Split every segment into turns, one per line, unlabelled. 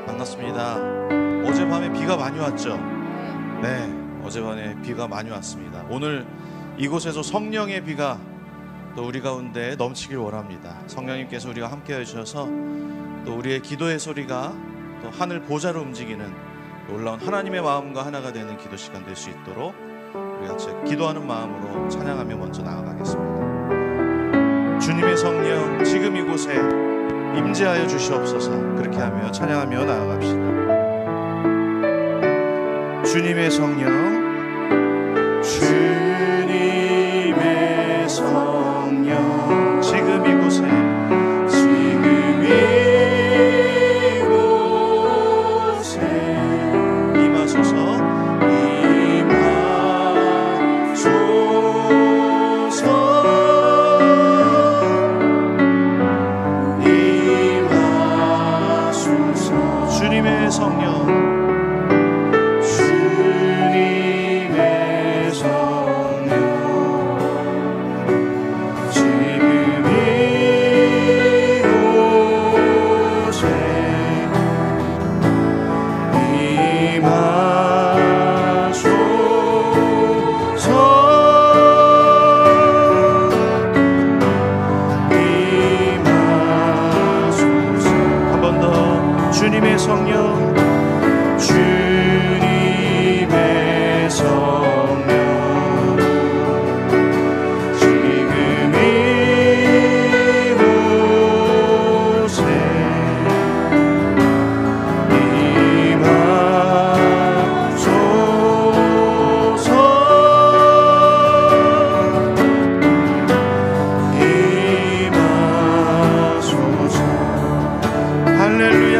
반갑습니다. 어젯밤에 비가 많이 왔죠? 네, 어젯밤에 비가 많이 왔습니다. 오늘 이곳에서 성령의 비가 또 우리 가운데 넘치길 원합니다. 성령님께서 우리가 함께 해주셔서 또 우리의 기도의 소리가 또 하늘 보좌로 움직이는 놀라운 하나님의 마음과 하나가 되는 기도 시간 될 수 있도록 우리 같이 기도하는 마음으로 찬양하며 먼저 나아가겠습니다. 주님의 성령 지금 이곳에 임재하여 주시옵소서. 그렇게 하며 찬양하며 나아갑시다. 주님의 성령, 주님의 성령 지금 이곳에 임하소서. 주님의 성령, 주님의 성령 지금 이곳에 임하소서. 한 번 더. 주님의 성령, 주님의 성령 지금 이곳에 임하소서. 임하소서. 할렐루야.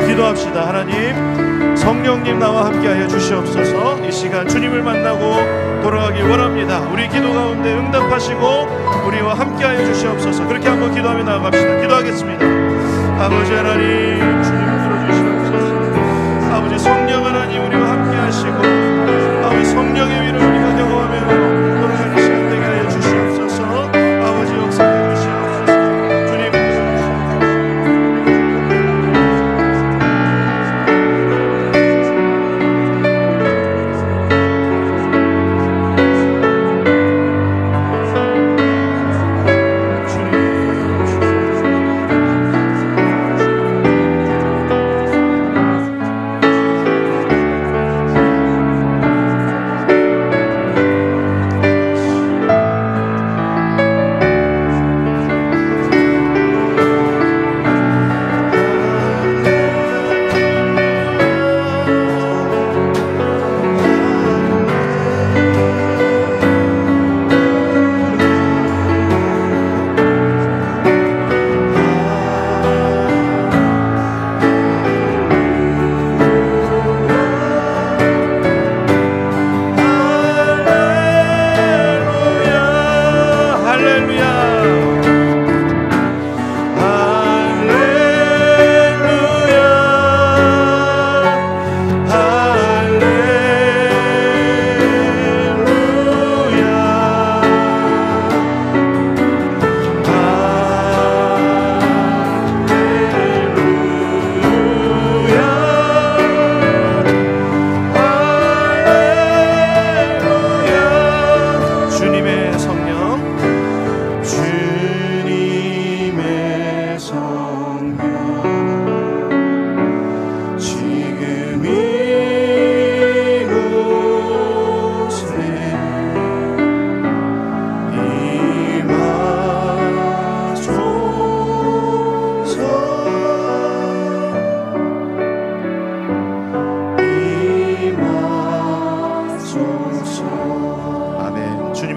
기도합시다. 하나님, 성령님 나와 함께하여 주시옵소서. 이 시간 주님을 만나고 돌아가길 원합니다. 우리 기도 가운데 응답하시고 우리와 함께하여 주시옵소서. 그렇게 한번 기도하며 나아갑시다. 기도하겠습니다. 아버지 하나님, 주님 들어주시옵소서. 아버지 성령 하나님, 우리와 함께하시고 아버지 성령의 위를 우리가 경험하며 돌아가는 시간 되게 하여 주시옵소서. 아버지 역사해 주시옵소서.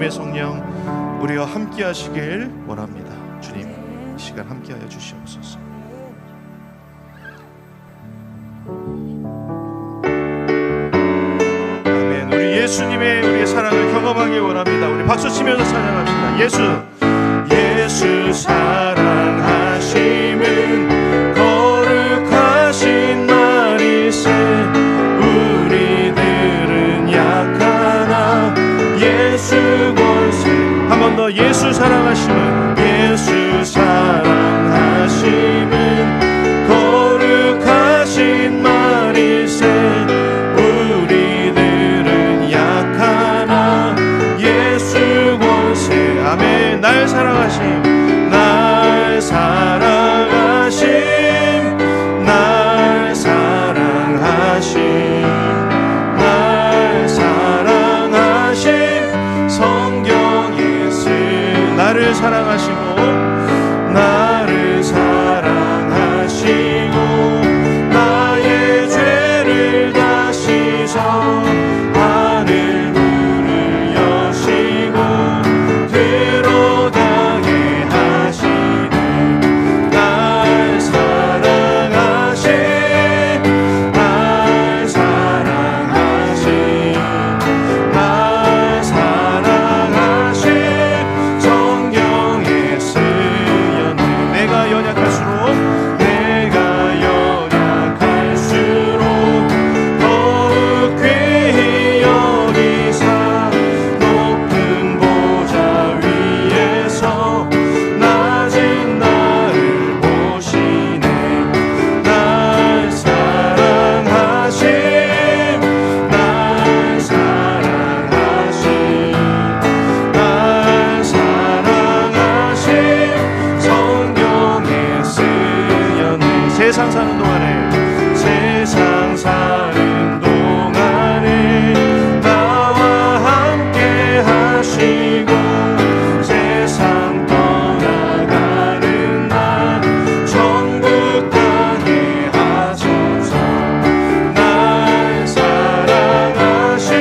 주님의 성령 우리와 함께 하시길 원합니다. 주님, 이 시간 함께 하여 주시옵소서. 아멘. 우리 예수님의 우리의 사랑을 경험하길 원합니다. 우리 박수 치면서 찬양합시다. 예수 사랑하심은 거룩하신 말이세. 우리들은 약하나 예수 권세. 한 번 더. 예수 사랑하심은 거룩하신 말이세. 우리들은 약하나 예수 권세. 아멘. 날 사랑하심 성경 예수. 나를 사랑하시고 나의 죄를 다 씻어 하늘 문을 여시고 들어가게 하시네. 날 사랑하신 성경에 쓰였네. 내가 연약할수록 더욱 귀히 여기사 높은 보좌 위에서 낮은 나를 보시네. 날 사랑하신 성경에 쓰였네. 세상 사는 동안에 나와 함께 하시고 세상 떠나가는 날 천국 가게 하소서. 날 사랑하신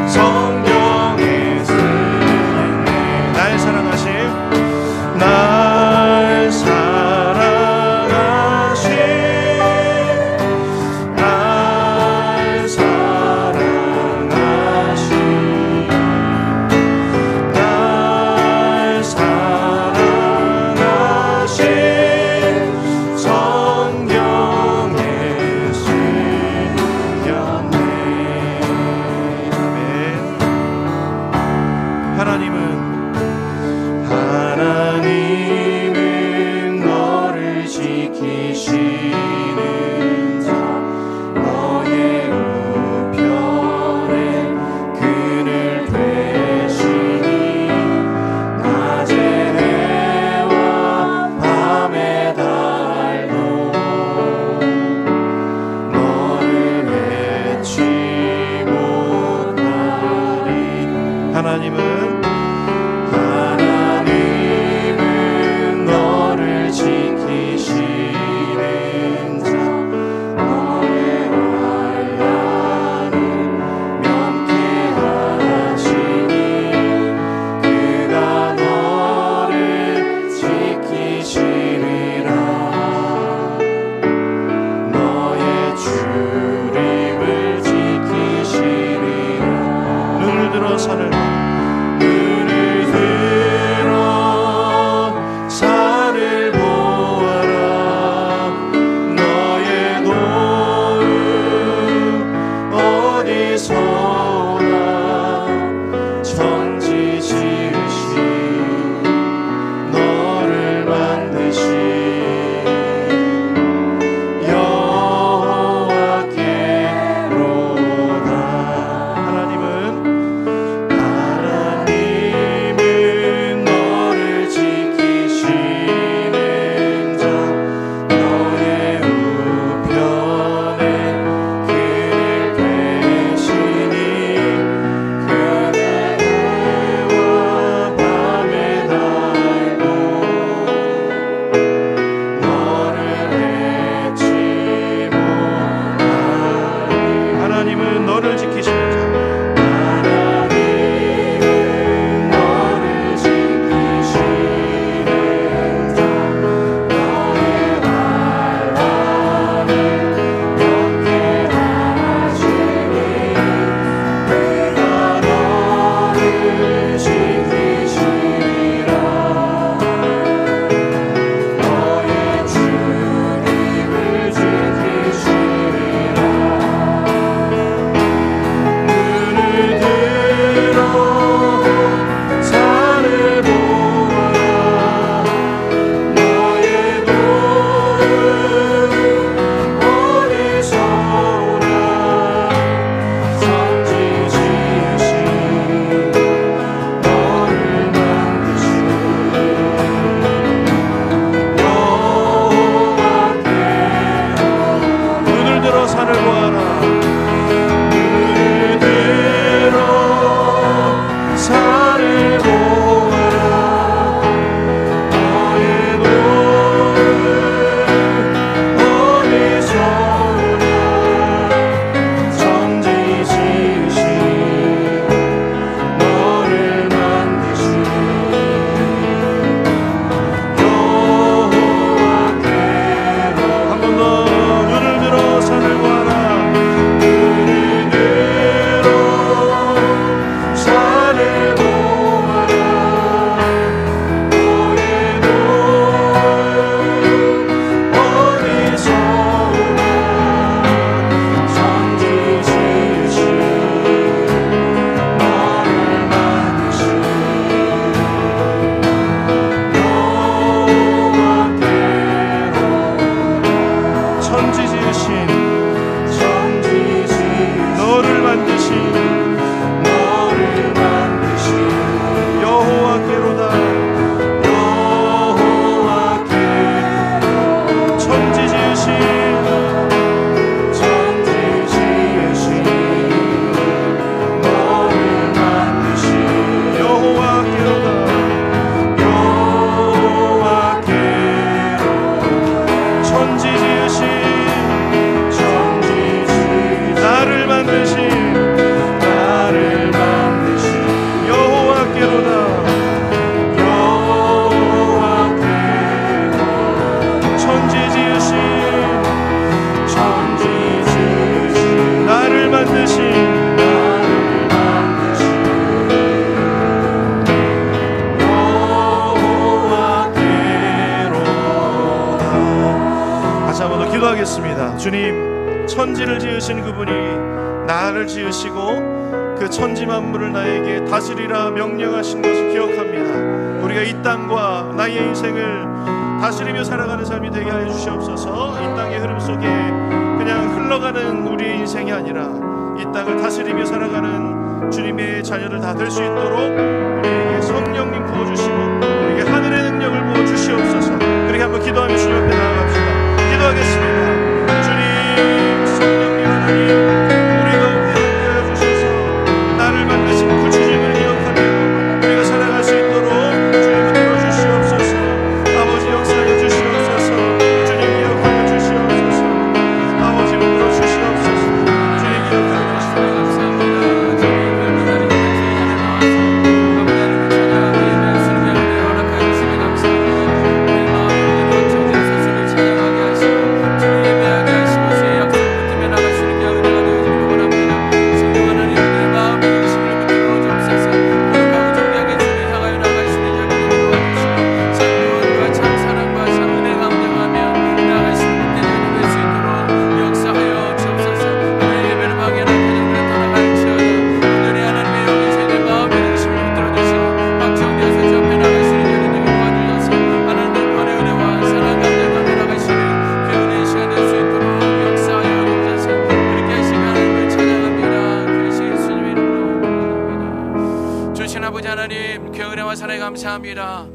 성경에 쓰였네. 날 하나님은 너를 지키시는 자, 너의 우편에 그늘 되시니 낮의 해와 밤의 달도 너를 해치 못하리. 하나님은 너를 지키시네. 기도하겠습니다. 주님, 천지를 지으신 그분이 나를 지으시고 그 천지 만물을 나에게 다스리라 명령하신 것을 기억합니다. 우리가 이 땅과 나의 인생을 다스리며 살아가는 삶이 되게 하여 주시옵소서. 이 땅의 흐름 속에 그냥 흘러가는 우리의 인생이 아니라 이 땅을 다스리며 살아가는 주님의 자녀들 다 될 수 있도록 우리에게 성령님 부어주시고 우리에게 하늘의 능력을 부어주시옵소서. 그렇게 한번 기도하며 주님 앞에 나아갑시다. 기도하겠습니다. 주님, 성령님 하나님, 우리 가운데 함께하여 주셔서 나를 만드신 그 주님을 기억하며 우리가 살아갈 수 있도록 주님 붙들어 주시옵소서. 아버지 역사해 주시옵소서. 주님 기억하여 주시옵소서. 아버지 붙들어 주시옵소서. 주님 기억하여 주시옵소서.
감사합니다.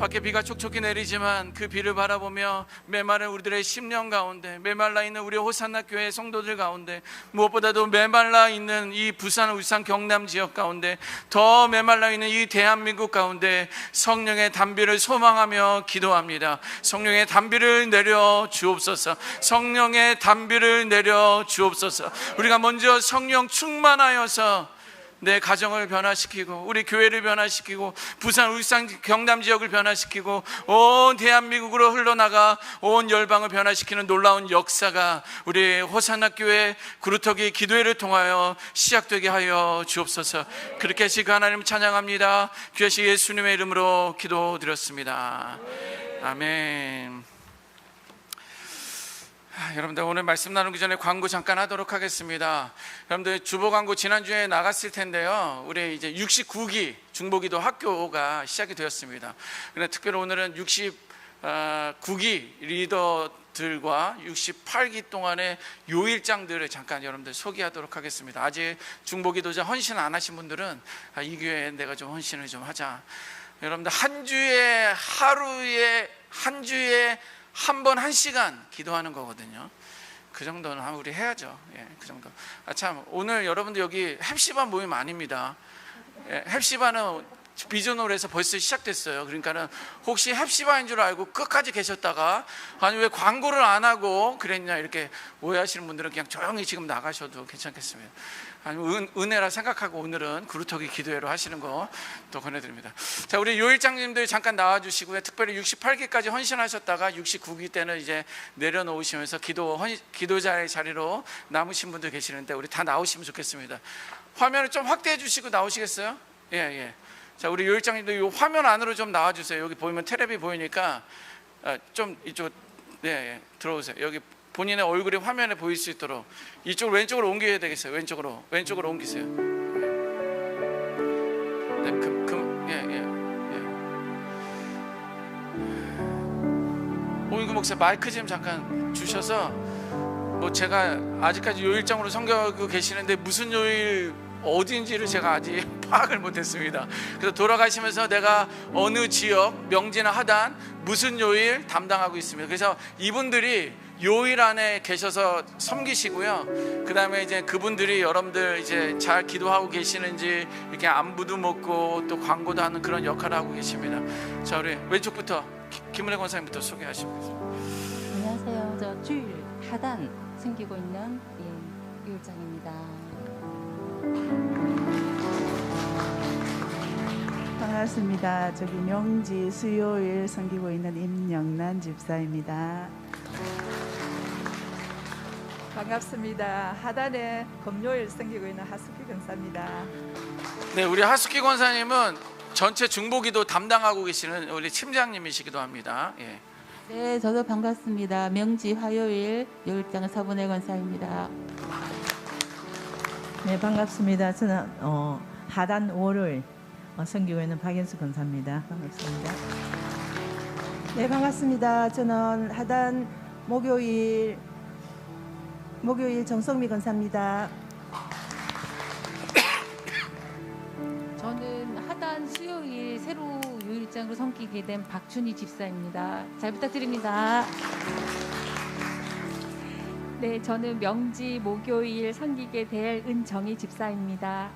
밖에 비가 촉촉히 내리지만 그 비를 바라보며 메마른 우리들의 심령 가운데, 메말라 있는 우리 호산나 교회 성도들 가운데, 무엇보다도 메말라 있는 이 부산, 울산, 경남 지역 가운데, 더 메말라 있는 이 대한민국 가운데 성령의 단비를 소망하며 기도합니다. 성령의 단비를 내려 주옵소서. 성령의 단비를 내려 주옵소서. 우리가 먼저 성령 충만하여서 내 가정을 변화시키고 우리 교회를 변화시키고 부산, 울산, 경남 지역을 변화시키고 온 대한민국으로 흘러나가 온 열방을 변화시키는 놀라운 역사가 우리 호산나 교회 구루터기 기도회를 통하여 시작되게 하여 주옵소서. 그렇게 하시고 하나님 찬양합니다. 귀하신 예수님의 이름으로 기도드렸습니다. 아멘. 여러분들, 오늘 말씀 나누기 전에 광고 잠깐 하도록 하겠습니다. 여러분들, 주보 광고 지난주에 나갔을 텐데요, 우리 이제 69기 중보기도 학교가 시작이 되었습니다. 그런데 특별히 오늘은 69기 리더들과 68기 동안의 요일장들을 잠깐 여러분들 소개하도록 하겠습니다. 아직 중보기도자 헌신 안 하신 분들은 이 교회에 내가 좀 헌신을 좀 하자. 여러분들, 한 주에 한 번 1시간 기도하는 거거든요. 그 정도는 우리 해야죠. 예, 그 정도. 참, 오늘 여러분들 여기 햅시반 모임 아닙니다. 예, 햅시반은 비전홀에서 벌써 시작됐어요. 그러니까는 혹시 햅시반인 줄 알고 끝까지 계셨다가 아니 왜 광고를 안 하고 그랬냐 이렇게 오해하시는 분들은 그냥 조용히 지금 나가셔도 괜찮겠습니다. 아니면 은혜라 생각하고 오늘은 구루터기 기도회로 하시는 거 또 권해드립니다. 자, 우리 요일장님들 잠깐 나와주시고요. 특별히 68기까지 헌신하셨다가 69기 때는 이제 내려놓으시면서 기도자의 자리로 남으신 분들 계시는데 우리 다 나오시면 좋겠습니다. 화면을 좀 확대해 주시고 나오시겠어요? 예. 자, 우리 요일장님들 이 화면 안으로 좀 나와주세요. 여기 보이면 테레비 보이니까 좀 이쪽 들어오세요. 여기 본인의 얼굴이 화면에 보일 수 있도록 이쪽으로 왼쪽으로 옮겨야 되겠어요. 왼쪽으로 옮기세요. 네, 오인구 목사 마이크 좀 잠깐 주셔서 뭐 제가 아직까지 요일장으로 섬겨고 계시는데 무슨 요일 어디인지를 제가 아직 파악을 못했습니다. 그래서 돌아가시면서 내가 어느 지역 명제나 하단 무슨 요일 담당하고 있습니다. 그래서 이분들이 요일 안에 계셔서 섬기시고요. 그 다음에 이제 그분들이 여러분들 이제 잘 기도하고 계시는지 이렇게 안부도 묻고 또 광고도 하는 그런 역할을 하고 계십니다. 자, 우리 왼쪽부터 김은혜 권사님부터 소개하시겠습니다.
안녕하세요. 저 주일 하단 섬기고 있는 요일장입니다.
반갑습니다. 저기 명지 수요일 섬기고 있는 임영란 집사입니다.
반갑습니다. 하단에 금요일 섬기고 있는 하숙기 권사입니다.
네, 우리 하숙기 권사님은 전체 중보기도 담당하고 계시는 우리 팀장님이시기도 합니다. 예.
네, 저도 반갑습니다. 명지 화요일 요일장 서분의 권사입니다.
네, 반갑습니다. 저는 하단 5를 섬기고 있는 박연수 권사입니다. 반갑습니다.
네, 반갑습니다. 저는 하단 목요일 정성미 권사입니다.
저는 하단 수요일 새로 요일장으로 섬기게 된 박춘희 집사입니다. 잘 부탁드립니다.
네, 저는 명지 목요일 섬기게 될 은정희 집사입니다.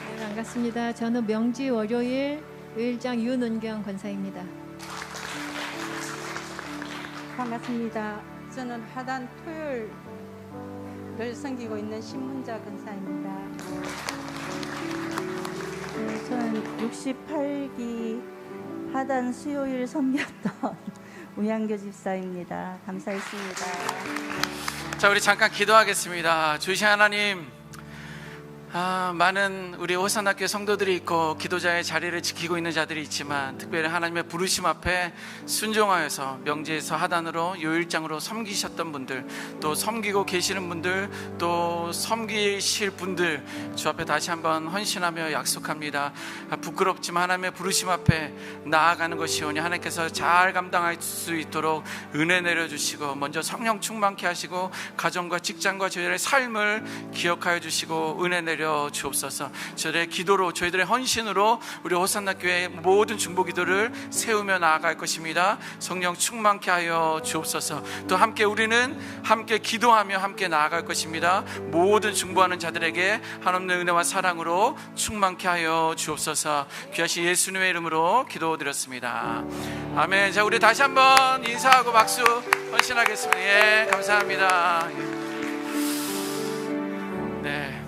네, 반갑습니다. 저는 명지 월요일 요일장 윤은경 권사입니다.
반갑습니다. 저는 하단 토요일을 섬기고 있는 신문자 권사입니다.
네, 저는 68기 하단 수요일 섬겼던 우양교 집사입니다. 감사했습니다.
자, 우리 잠깐 기도하겠습니다. 주신 하나님, 많은 우리 호산학교 성도들이 있고 기도자의 자리를 지키고 있는 자들이 있지만 특별히 하나님의 부르심 앞에 순종하여서 명지에서 하단으로 요일장으로 섬기셨던 분들, 또 섬기고 계시는 분들, 또 섬기실 분들 주 앞에 다시 한번 헌신하며 약속합니다. 부끄럽지만 하나님의 부르심 앞에 나아가는 것이오니 하나님께서 잘 감당할 수 있도록 은혜 내려주시고 먼저 성령 충만케 하시고 가정과 직장과 저희들의 삶을 기억하여 주시고 은혜 내려 주옵소서. 저희들의 기도로, 저희들의 헌신으로 우리 호산나교회 모든 중보기도를 세우며 나아갈 것입니다. 성령 충만케 하여 주옵소서. 또 함께 우리는 함께 기도하며 함께 나아갈 것입니다. 모든 중보하는 자들에게 하나님의 은혜와 사랑으로 충만케 하여 주옵소서. 귀하신 예수님의 이름으로 기도드렸습니다. 아멘. 자, 우리 다시 한번 인사하고 박수 헌신하겠습니다. 예, 감사합니다. 네.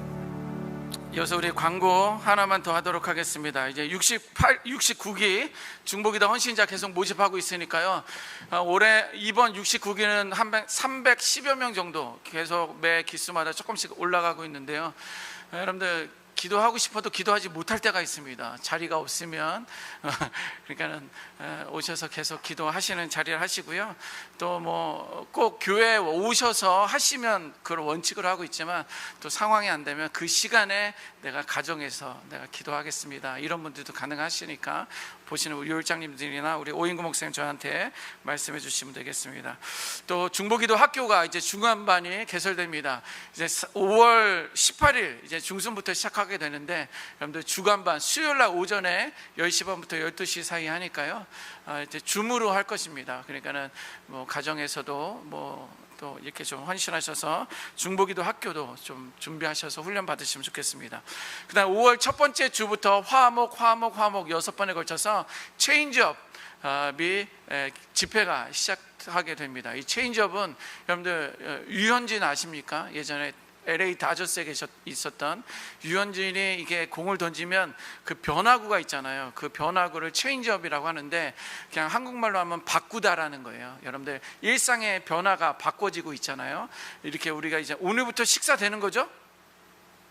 이어서 우리 광고 하나만 더 하도록 하겠습니다. 이제 69기 중보기도 헌신자 계속 모집하고 있으니까요. 올해 이번 69기는 한 310여 명 정도 계속 매 기수마다 조금씩 올라가고 있는데요. 여러분들 기도하고 싶어도 기도하지 못할 때가 있습니다. 자리가 없으면 그러니까는 오셔서 계속 기도하시는 자리를 하시고요. 또 뭐 꼭 교회에 오셔서 하시면 그걸 원칙으로 하고 있지만 또 상황이 안 되면 그 시간에 내가 가정에서 내가 기도하겠습니다. 이런 분들도 가능하시니까 보시는 우리 요일장님들이나 우리 오인구 목사님 저한테 말씀해 주시면 되겠습니다. 또 중보기도 학교가 이제 중간반이 개설됩니다. 이제 5월 18일 이제 중순부터 시작하게 되는데 여러분들 주간반 수요일 날 오전에 10시 반부터 12시 사이 하니까요. 이제 줌으로 할 것입니다. 그러니까는 뭐 가정에서도 뭐 또 이렇게 좀 헌신하셔서 중보기도 학교도 좀 준비하셔서 훈련 받으시면 좋겠습니다. 그다음 5월 첫 번째 주부터 화목 6번에 걸쳐서 체인지업이 집회가 시작하게 됩니다. 이 체인지업은 여러분들 유현진 아십니까? 예전에 LA 다저스에 있었던 유현진이 이게 공을 던지면 그 변화구가 있잖아요. 그 변화구를 체인지업이라고 하는데 그냥 한국말로 하면 바꾸다라는 거예요. 여러분들 일상의 변화가 바꿔지고 있잖아요. 이렇게 우리가 이제 오늘부터 식사 되는 거죠?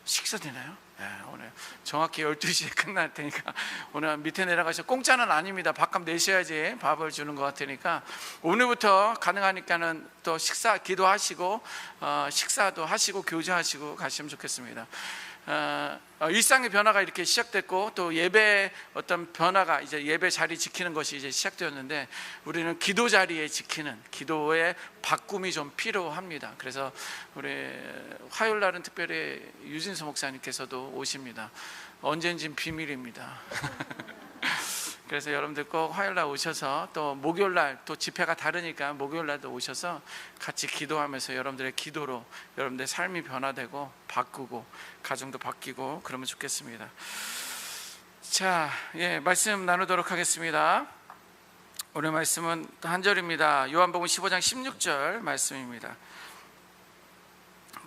식사 되나요? 네, 오늘 정확히 12시에 끝날 테니까 오늘 밑에 내려가서 공짜는 아닙니다. 밥값 내셔야지 밥을 주는 것 같으니까 오늘부터 가능하니까는 또 식사 기도하시고 식사도 하시고 교제하시고 가시면 좋겠습니다. 일상의 변화가 이렇게 시작됐고 또 예배의 어떤 변화가 이제 예배 자리 지키는 것이 이제 시작되었는데 우리는 기도 자리에 지키는 기도의 바꿈이 좀 필요합니다. 그래서 우리 화요일 날은 특별히 유진수 목사님께서도 오십니다. 언젠진 비밀입니다. 그래서 여러분들 꼭 화요일 날 오셔서 또 목요일 날 또 집회가 다르니까 목요일 날도 오셔서 같이 기도하면서 여러분들의 기도로 여러분들의 삶이 변화되고 바꾸고 가정도 바뀌고 그러면 좋겠습니다. 자, 말씀 나누도록 하겠습니다. 오늘 말씀은 한 절입니다. 요한복음 15장 16절 말씀입니다.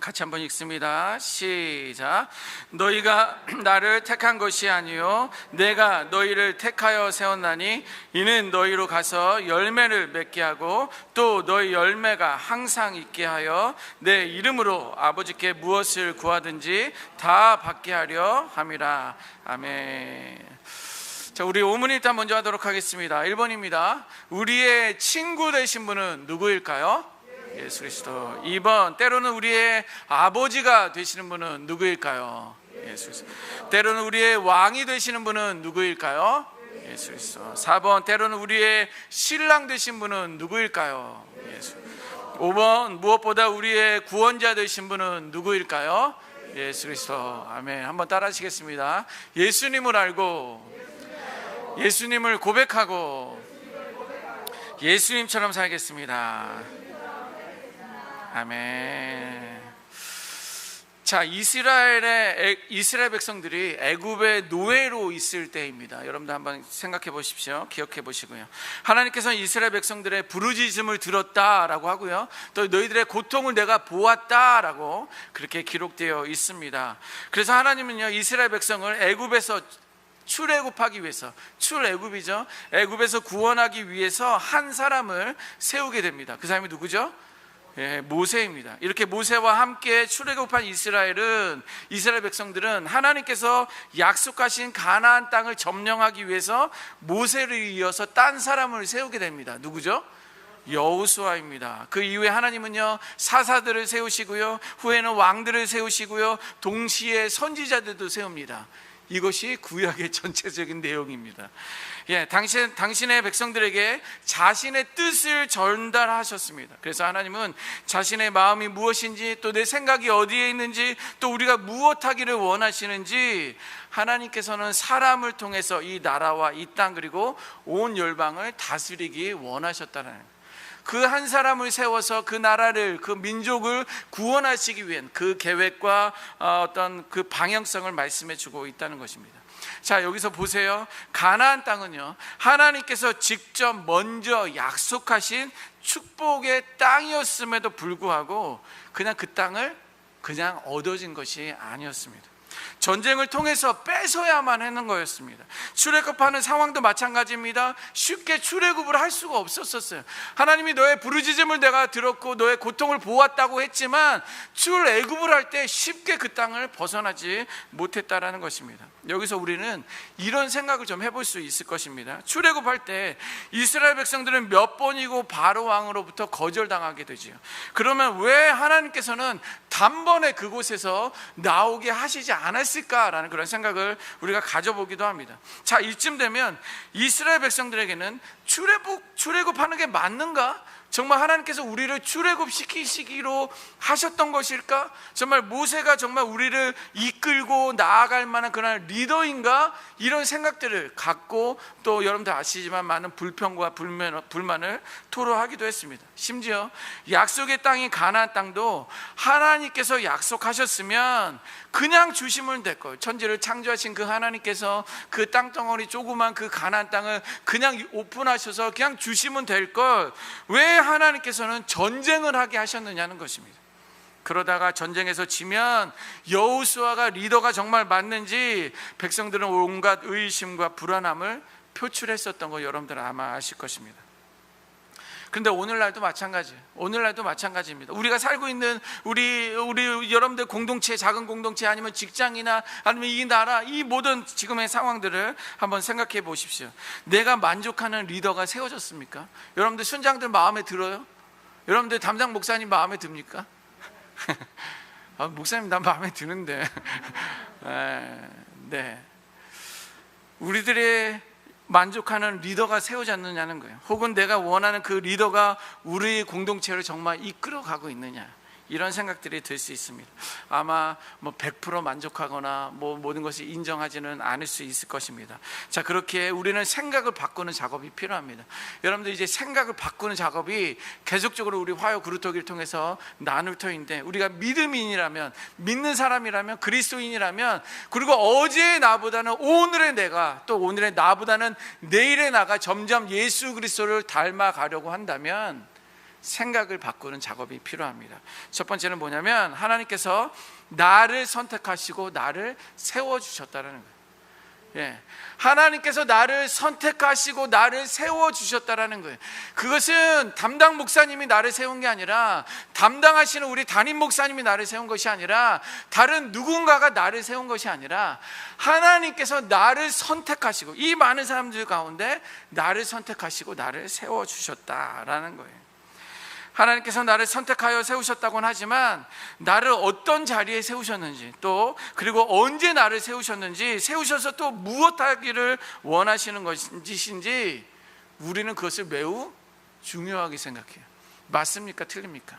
같이 한번 읽습니다. 시작. 너희가 나를 택한 것이 아니요 내가 너희를 택하여 세웠나니 이는 너희로 가서 열매를 맺게 하고 또 너희 열매가 항상 있게 하여 내 이름으로 아버지께 무엇을 구하든지 다 받게 하려 함이라. 아멘. 자, 우리 5문 일단 먼저 하도록 하겠습니다. 1번입니다. 우리의 친구 되신 분은 누구일까요? 예수 그리스도. 2번, 때로는 우리의 아버지가 되시는 분은 누구일까요? 예수 그리스도. 때로는 우리의 왕이 되시는 분은 누구일까요? 예수 그리스도. 4번, 때로는 우리의 신랑 되신 분은 누구일까요? 예수. 5번, 무엇보다 우리의 구원자 되신 분은 누구일까요? 예수 그리스도. 아멘. 한번 따라 하시겠습니다. 예수님을 알고 예수님을 고백하고 예수님처럼 살겠습니다. 아멘. 자, 이스라엘 백성들이 애굽의 노예로 있을 때입니다. 여러분들 한번 생각해 보십시오. 기억해 보시고요. 하나님께서는 이스라엘 백성들의 부르짖음을 들었다라고 하고요, 또 너희들의 고통을 내가 보았다라고 그렇게 기록되어 있습니다. 그래서 하나님은요, 이스라엘 백성을 애굽에서 출애굽하기 위해서, 출애굽이죠, 애굽에서 구원하기 위해서 한 사람을 세우게 됩니다. 그 사람이 누구죠? 예, 모세입니다. 이렇게 모세와 함께 출애굽한 이스라엘 백성들은 하나님께서 약속하신 가나안 땅을 점령하기 위해서 모세를 이어서 딴 사람을 세우게 됩니다. 누구죠? 여호수아입니다. 그 이후에 하나님은요, 사사들을 세우시고요, 후에는 왕들을 세우시고요, 동시에 선지자들도 세웁니다. 이것이 구약의 전체적인 내용입니다. 예, 당신의 백성들에게 자신의 뜻을 전달하셨습니다. 그래서 하나님은 자신의 마음이 무엇인지, 또 내 생각이 어디에 있는지, 또 우리가 무엇하기를 원하시는지 하나님께서는 사람을 통해서 이 나라와 이 땅 그리고 온 열방을 다스리기 원하셨다는 거예요. 그 한 사람을 세워서 그 나라를, 그 민족을 구원하시기 위한 그 계획과 어떤 그 방향성을 말씀해 주고 있다는 것입니다. 자, 여기서 보세요. 가나안 땅은요, 하나님께서 직접 먼저 약속하신 축복의 땅이었음에도 불구하고 그냥 그 땅을 그냥 얻어진 것이 아니었습니다. 전쟁을 통해서 뺏어야만 하는 거였습니다. 출애굽하는 상황도 마찬가지입니다. 쉽게 출애굽을 할 수가 없었어요. 하나님이 너의 부르짖음을 내가 들었고 너의 고통을 보았다고 했지만 출애굽을 할 때 쉽게 그 땅을 벗어나지 못했다라는 것입니다. 여기서 우리는 이런 생각을 좀 해볼 수 있을 것입니다. 출애굽할 때 이스라엘 백성들은 몇 번이고 바로 왕으로부터 거절당하게 되지요. 그러면 왜 하나님께서는 단번에 그곳에서 나오게 하시지 않았을까라는 그런 생각을 우리가 가져보기도 합니다. 자, 이쯤 되면 이스라엘 백성들에게는 출애굽하는 게 맞는가? 정말 하나님께서 우리를 출애굽시키시기로 하셨던 것일까? 정말 모세가 정말 우리를 이끌고 나아갈 만한 그런 리더인가? 이런 생각들을 갖고, 또 여러분들 아시지만 많은 불평과 불만을 토로하기도 했습니다. 심지어 약속의 땅인 가나안 땅도 하나님께서 약속하셨으면 그냥 주시면 될 거예요. 천지를 창조하신 그 하나님께서 그 땅덩어리 조그만 그 가나안 땅을 그냥 오픈하셔서 그냥 주시면 될 걸 왜 하나님께서는 전쟁을 하게 하셨느냐는 것입니다. 그러다가 전쟁에서 지면 여호수아가 리더가 정말 맞는지 백성들은 온갖 의심과 불안함을 표출했었던 거 여러분들은 아마 아실 것입니다. 그런데 오늘날도 마찬가지입니다. 우리가 살고 있는 우리 여러분들 공동체, 작은 공동체, 아니면 직장이나 아니면 이 나라, 이 모든 지금의 상황들을 한번 생각해 보십시오. 내가 만족하는 리더가 세워졌습니까? 여러분들 순장들 마음에 들어요? 여러분들 담당 목사님 마음에 듭니까? 목사님 난 마음에 드는데 네, 우리들의 만족하는 리더가 세워졌느냐는 거예요. 혹은 내가 원하는 그 리더가 우리 공동체를 정말 이끌어가고 있느냐, 이런 생각들이 들 수 있습니다. 아마 100% 만족하거나 모든 것이 인정하지는 않을 수 있을 것입니다. 자, 그렇게 우리는 생각을 바꾸는 작업이 필요합니다. 여러분들 이제 생각을 바꾸는 작업이 계속적으로 우리 화요 그루터기를 통해서 나눌 터인데, 우리가 믿음인이라면, 믿는 사람이라면, 그리스도인이라면, 그리고 어제의 나보다는 오늘의 내가, 또 오늘의 나보다는 내일의 나가 점점 예수 그리스도를 닮아가려고 한다면 생각을 바꾸는 작업이 필요합니다. 첫 번째는 뭐냐면, 하나님께서 나를 선택하시고 나를 세워주셨다는 거예요. 하나님께서 나를 선택하시고 나를 세워주셨다라는 거예요. 그것은 담당 목사님이 나를 세운 게 아니라, 담당하시는 우리 담임 목사님이 나를 세운 것이 아니라, 다른 누군가가 나를 세운 것이 아니라 하나님께서 나를 선택하시고, 이 많은 사람들 가운데 나를 선택하시고 나를 세워주셨다라는 거예요. 하나님께서 나를 선택하여 세우셨다고는 하지만 나를 어떤 자리에 세우셨는지, 또 그리고 언제 나를 세우셨는지, 세우셔서 또 무엇 하기를 원하시는 것인지 우리는 그것을 매우 중요하게 생각해요. 맞습니까? 틀립니까?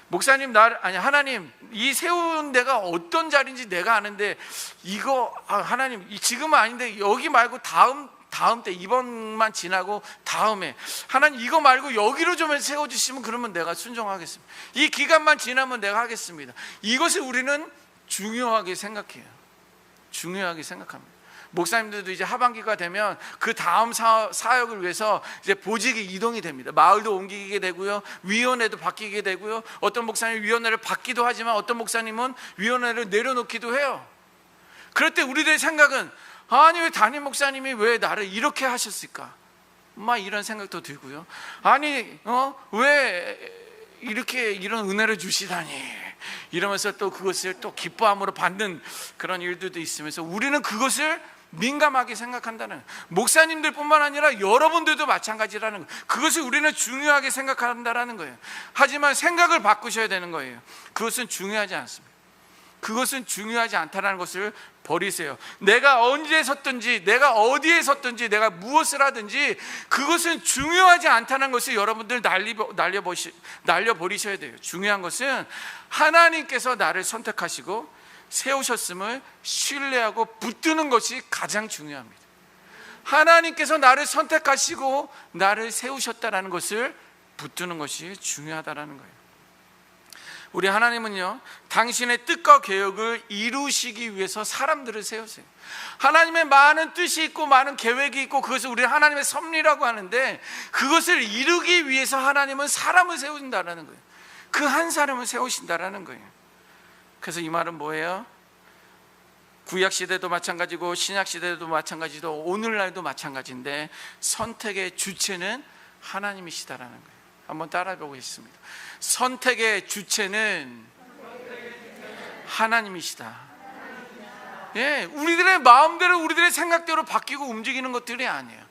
목사님, 하나님, 이 세운 데가 어떤 자리인지 내가 아는데 이거 하나님 지금은 아닌데 여기 말고 다음 때, 이번만 지나고 다음에 하나님 이거 말고 여기로 좀 세워주시면 그러면 내가 순종하겠습니다. 이 기간만 지나면 내가 하겠습니다. 이것을 우리는 중요하게 생각해요. 중요하게 생각합니다. 목사님들도 이제 하반기가 되면 그 다음 사역을 위해서 이제 보직이 이동이 됩니다. 마을도 옮기게 되고요, 위원회도 바뀌게 되고요, 어떤 목사님은 위원회를 받기도 하지만 어떤 목사님은 위원회를 내려놓기도 해요. 그럴 때 우리들의 생각은, 아니 왜 담임 목사님이 왜 나를 이렇게 하셨을까? 막 이런 생각도 들고요. 아니 왜 이렇게 이런 은혜를 주시다니, 이러면서 또 그것을 또 기뻐함으로 받는 그런 일들도 있으면서 우리는 그것을 민감하게 생각한다는, 목사님들 뿐만 아니라 여러분들도 마찬가지라는 거예요. 그것을 우리는 중요하게 생각한다는 거예요. 하지만 생각을 바꾸셔야 되는 거예요. 그것은 중요하지 않습니다. 그것은 중요하지 않다는 것을 버리세요. 내가 언제 섰든지, 내가 어디에 섰든지, 내가 무엇을 하든지 그것은 중요하지 않다는 것을 여러분들 날려버리셔야 돼요. 중요한 것은 하나님께서 나를 선택하시고 세우셨음을 신뢰하고 붙드는 것이 가장 중요합니다. 하나님께서 나를 선택하시고 나를 세우셨다는 것을 붙드는 것이 중요하다는 거예요. 우리 하나님은요, 당신의 뜻과 계획을 이루시기 위해서 사람들을 세우세요. 하나님의 많은 뜻이 있고 많은 계획이 있고 그것을 우리 하나님의 섭리라고 하는데, 그것을 이루기 위해서 하나님은 사람을 세우신다는 거예요. 그 한 사람을 세우신다는 거예요. 그래서 이 말은 뭐예요? 구약시대도 마찬가지고 신약시대도 마찬가지고 오늘날도 마찬가지인데, 선택의 주체는 하나님이시다라는 거예요. 한번 따라해 보겠습니다. 선택의 주체는 하나님이시다. 우리들의 마음대로, 우리들의 생각대로 바뀌고 움직이는 것들이 아니에요.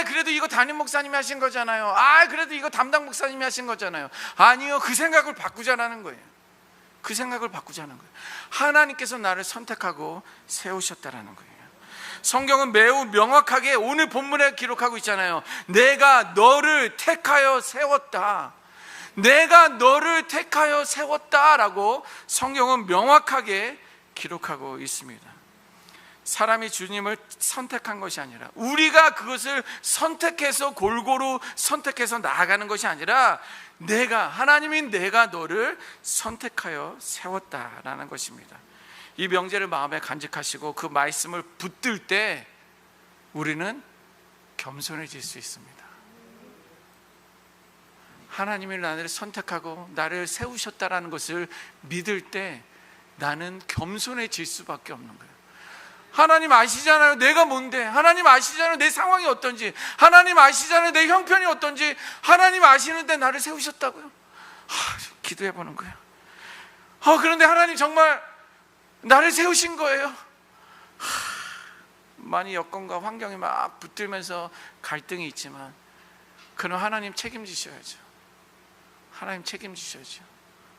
그래도 이거 담임 목사님이 하신 거잖아요. 그래도 이거 담당 목사님이 하신 거잖아요. 아니요, 그 생각을 바꾸자라는 거예요. 그 생각을 바꾸자는 거예요. 하나님께서 나를 선택하고 세우셨다라는 거예요. 성경은 매우 명확하게 오늘 본문에 기록하고 있잖아요. 내가 너를 택하여 세웠다. 내가 너를 택하여 세웠다라고 성경은 명확하게 기록하고 있습니다. 사람이 주님을 선택한 것이 아니라, 우리가 그것을 선택해서 골고루 선택해서 나아가는 것이 아니라, 하나님이 내가 너를 선택하여 세웠다라는 것입니다. 이 명제를 마음에 간직하시고 그 말씀을 붙들 때 우리는 겸손해질 수 있습니다. 하나님이 나를 선택하고 나를 세우셨다라는 것을 믿을 때 나는 겸손해질 수밖에 없는 거예요. 하나님 아시잖아요, 내가 뭔데. 하나님 아시잖아요, 내 상황이 어떤지. 하나님 아시잖아요, 내 형편이 어떤지. 하나님 아시는데 나를 세우셨다고요? 기도해 보는 거예요. 그런데 하나님 정말 나를 세우신 거예요. 많이 여건과 환경이 막 붙들면서 갈등이 있지만, 그럼 하나님 책임지셔야죠. 하나님 책임지셔야죠.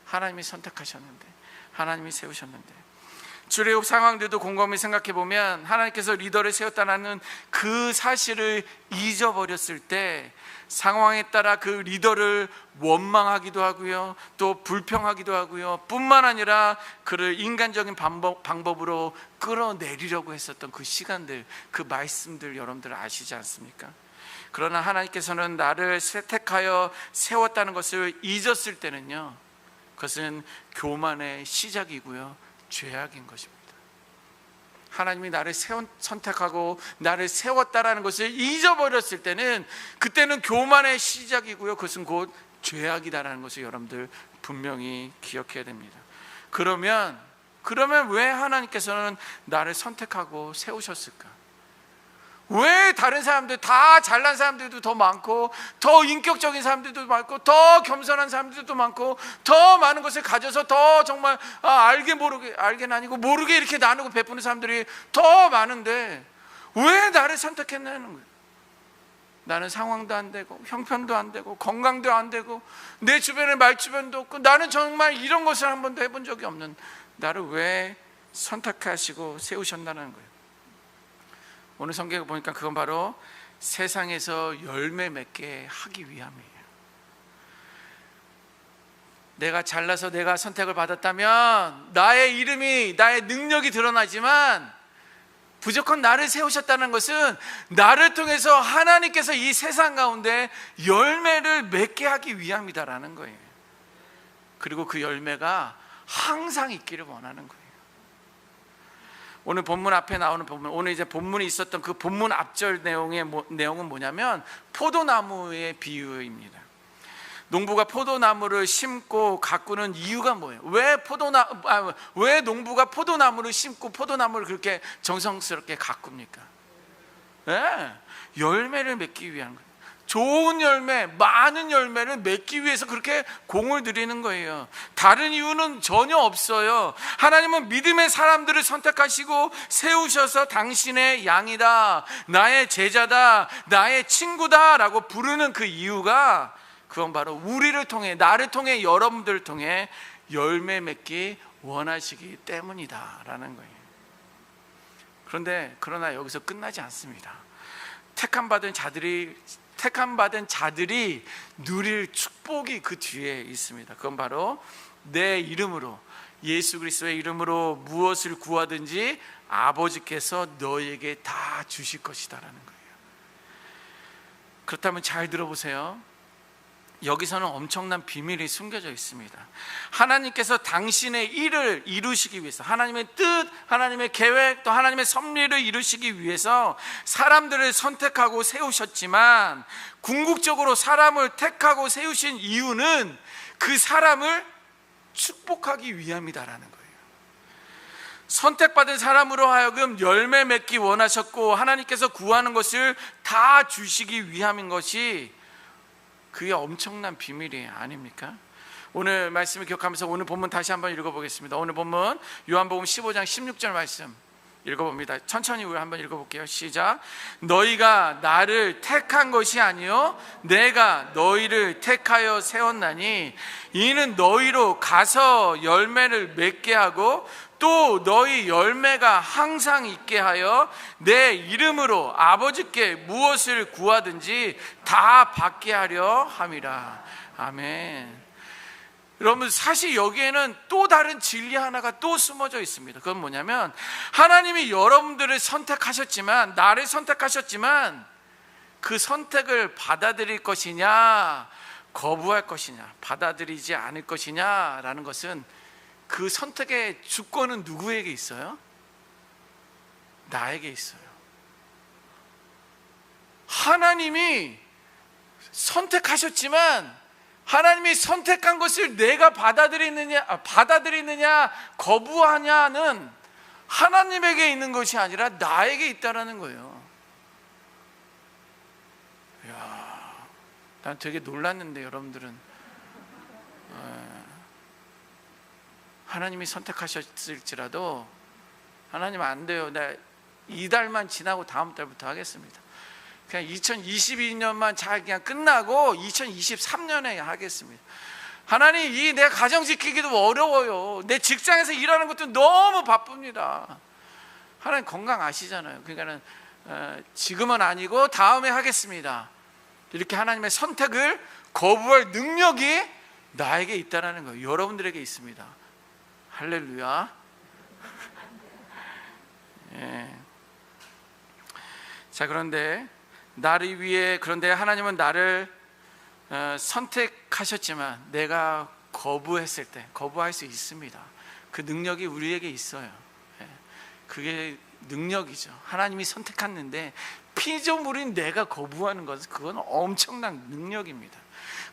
하나님이 선택하셨는데, 하나님이 세우셨는데. 출애굽 상황들도 곰곰이 생각해 보면 하나님께서 리더를 세웠다는 그 사실을 잊어버렸을 때 상황에 따라 그 리더를 원망하기도 하고요, 또 불평하기도 하고요, 뿐만 아니라 그를 인간적인 방법으로 끌어내리려고 했었던 그 시간들, 그 말씀들 여러분들 아시지 않습니까? 그러나 하나님께서는 나를 택하여 세웠다는 것을 잊었을 때는요, 그것은 교만의 시작이고요, 죄악인 것입니다. 하나님이 나를 선택하고 나를 세웠다라는 것을 잊어버렸을 때는, 그때는 교만의 시작이고요, 그것은 곧 죄악이다라는 것을 여러분들 분명히 기억해야 됩니다. 그러면 그러면 왜 하나님께서는 나를 선택하고 세우셨을까? 왜 다른 사람들, 다 잘난 사람들도 더 많고, 더 인격적인 사람들도 많고, 더 겸손한 사람들도 많고, 더 많은 것을 가져서 더 정말 알게 모르게, 알게는 아니고 모르게 이렇게 나누고 베푸는 사람들이 더 많은데 왜 나를 선택했냐는 거예요. 나는 상황도 안 되고 형편도 안 되고 건강도 안 되고 내 주변에 말주변도 없고 나는 정말 이런 것을 한 번도 해본 적이 없는 나를 왜 선택하시고 세우셨다는 거예요. 오늘 성경을 보니까 그건 바로 세상에서 열매 맺게 하기 위함이에요. 내가 잘나서 내가 선택을 받았다면 나의 이름이, 나의 능력이 드러나지만 무조건 나를 세우셨다는 것은 나를 통해서 하나님께서 이 세상 가운데 열매를 맺게 하기 위함이다라는 거예요. 그리고 그 열매가 항상 있기를 원하는 거예요. 오늘 본문 앞에 나오는 본문, 오늘 이제 본문이 있었던 그 본문 앞절 내용은 뭐냐면 포도나무의 비유입니다. 농부가 포도나무를 심고 가꾸는 이유가 뭐예요? 왜 농부가 포도나무를 심고 포도나무를 그렇게 정성스럽게 가꿉니까? 네, 열매를 맺기 위한 거예요. 좋은 열매, 많은 열매를 맺기 위해서 그렇게 공을 들이는 거예요. 다른 이유는 전혀 없어요. 하나님은 믿음의 사람들을 선택하시고 세우셔서 당신의 양이다, 나의 제자다, 나의 친구다 라고 부르는 그 이유가 그건 바로 우리를 통해, 나를 통해, 여러분들을 통해 열매 맺기 원하시기 때문이다 라는 거예요. 그러나 여기서 끝나지 않습니다. 택함 받은 자들이 누릴 축복이 그 뒤에 있습니다. 그건 바로 내 이름으로, 예수 그리스도의 이름으로 무엇을 구하든지 아버지께서 너에게 다 주실 것이다 라는 거예요. 그렇다면 잘 들어보세요. 여기서는 엄청난 비밀이 숨겨져 있습니다. 하나님께서 당신의 일을 이루시기 위해서, 하나님의 뜻, 하나님의 계획, 또 하나님의 섭리를 이루시기 위해서 사람들을 선택하고 세우셨지만, 궁극적으로 사람을 택하고 세우신 이유는 그 사람을 축복하기 위함이다라는 거예요. 선택받은 사람으로 하여금 열매 맺기 원하셨고, 하나님께서 구하는 것을 다 주시기 위함인 것이 그게 엄청난 비밀이 아닙니까? 오늘 말씀을 기억하면서 오늘 본문 다시 한번 읽어보겠습니다. 오늘 본문 요한복음 15장 16절 말씀 읽어봅니다. 천천히 우리 한번 읽어볼게요. 시작. 너희가 나를 택한 것이 아니요 내가 너희를 택하여 세웠나니 이는 너희로 가서 열매를 맺게 하고 또 너희 열매가 항상 있게 하여 내 이름으로 아버지께 무엇을 구하든지 다 받게 하려 함이라. 아멘. 여러분, 사실 여기에는 또 다른 진리 하나가 또 숨어져 있습니다. 그건 뭐냐면 하나님이 여러분들을 선택하셨지만, 나를 선택하셨지만 그 선택을 받아들일 것이냐 거부할 것이냐, 받아들이지 않을 것이냐라는 것은 그 선택의 주권은 누구에게 있어요? 나에게 있어요. 하나님이 선택하셨지만 하나님이 선택한 것을 내가 받아들이느냐 거부하냐는 하나님에게 있는 것이 아니라 나에게 있다라는 거예요. 이야, 난 되게 놀랐는데 여러분들은 하나님이 선택하셨을지라도 하나님 안 돼요, 나 이달만 지나고 다음 달부터 하겠습니다, 그냥 2022년만 잘 그냥 끝나고 2023년에 하겠습니다. 하나님, 이 내 가정 지키기도 어려워요, 내 직장에서 일하는 것도 너무 바쁩니다. 하나님 건강 아시잖아요. 그러니까는 지금은 아니고 다음에 하겠습니다. 이렇게 하나님의 선택을 거부할 능력이 나에게 있다는 거예요. 여러분들에게 있습니다. 할렐루야. 예. 자, 그런데 나를 위해, 그런데 하나님은 나를 선택하셨지만 내가 거부했을 때 거부할 수 있습니다. 그 능력이 우리에게 있어요. 예. 그게 능력이죠. 하나님이 선택했는데 피조물인 내가 거부하는 것은 그건 엄청난 능력입니다.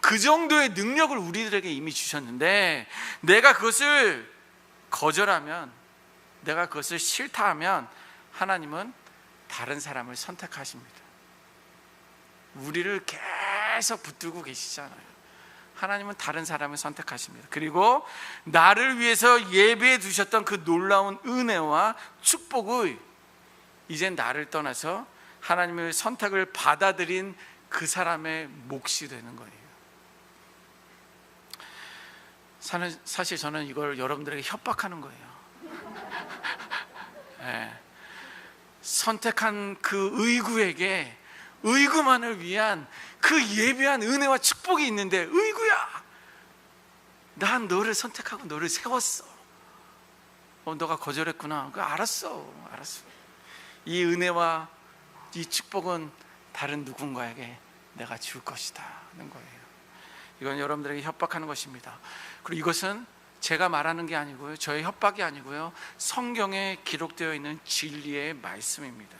그 정도의 능력을 우리들에게 이미 주셨는데 내가 그것을 거절하면 내가 그것을 싫다 하면 하나님은 다른 사람을 선택하십니다. 우리를 계속 붙들고 계시잖아요. 하나님은 다른 사람을 선택하십니다. 그리고 나를 위해서 예배해 두셨던 그 놀라운 은혜와 축복의 이젠 나를 떠나서 하나님의 선택을 받아들인 그 사람의 몫이 되는 거예요. 사실 저는 이걸 여러분들에게 협박하는 거예요. 네. 선택한 그 의구에게 의구만을 위한 그 예배한 은혜와 축복이 있는데, 의구야, 난 너를 선택하고 너를 세웠어. 너가 거절했구나. 알았어. 이 은혜와 이 축복은 다른 누군가에게 내가 줄 것이다 하는 거예요. 이건 여러분들에게 협박하는 것입니다. 그리고 이것은 제가 말하는 게 아니고요, 저의 협박이 아니고요, 성경에 기록되어 있는 진리의 말씀입니다.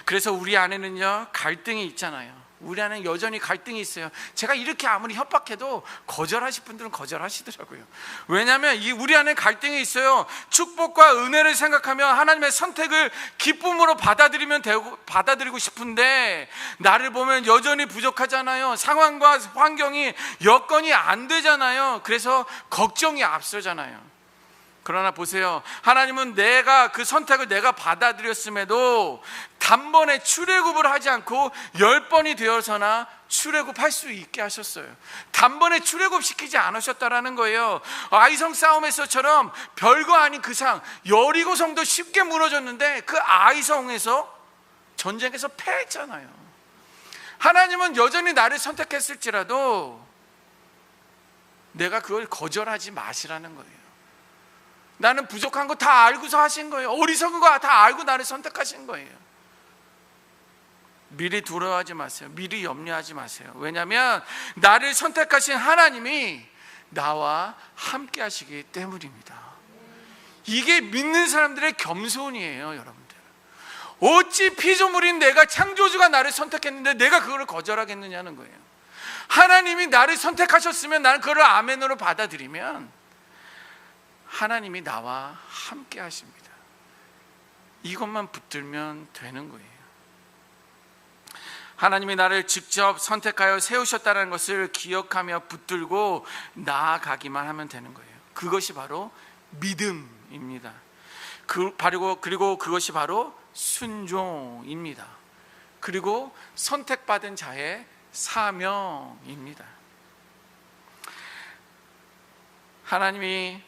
그래서 우리 안에는요, 갈등이 있잖아요. 우리 안에 여전히 갈등이 있어요. 제가 이렇게 아무리 협박해도 거절하실 분들은 거절하시더라고요. 왜냐하면 우리 안에 갈등이 있어요. 축복과 은혜를 생각하면 하나님의 선택을 기쁨으로 받아들이고 싶은데, 나를 보면 여전히 부족하잖아요. 상황과 환경이 여건이 안 되잖아요. 그래서 걱정이 앞서잖아요. 그러나 보세요, 하나님은 내가 그 선택을 내가 받아들였음에도 단번에 출애굽을 하지 않고 10번이 되어서나 출애굽할 수 있게 하셨어요. 단번에 출애굽시키지 않으셨다라는 거예요. 아이성 싸움에서처럼 별거 아닌 그 상, 여리고성도 쉽게 무너졌는데 그 아이성에서 전쟁에서 패했잖아요. 하나님은 여전히 나를 선택했을지라도 내가 그걸 거절하지 마시라는 거예요. 나는 부족한 거 다 알고서 하신 거예요. 어리석은 거 다 알고 나를 선택하신 거예요. 미리 두려워하지 마세요. 미리 염려하지 마세요. 왜냐하면 나를 선택하신 하나님이 나와 함께 하시기 때문입니다. 이게 믿는 사람들의 겸손이에요, 여러분들. 어찌 피조물인 내가, 창조주가 나를 선택했는데 내가 그걸 거절하겠느냐는 거예요. 하나님이 나를 선택하셨으면 나는 그걸 아멘으로 받아들이면 하나님이 나와 함께 하십니다. 이것만 붙들면 되는 거예요. 하나님이 나를 직접 선택하여 세우셨다는 것을 기억하며 붙들고 나아가기만 하면 되는 거예요. 그것이 바로 믿음입니다. 그리고 그것이 바로 순종입니다. 그리고 선택받은 자의 사명입니다. 하나님이,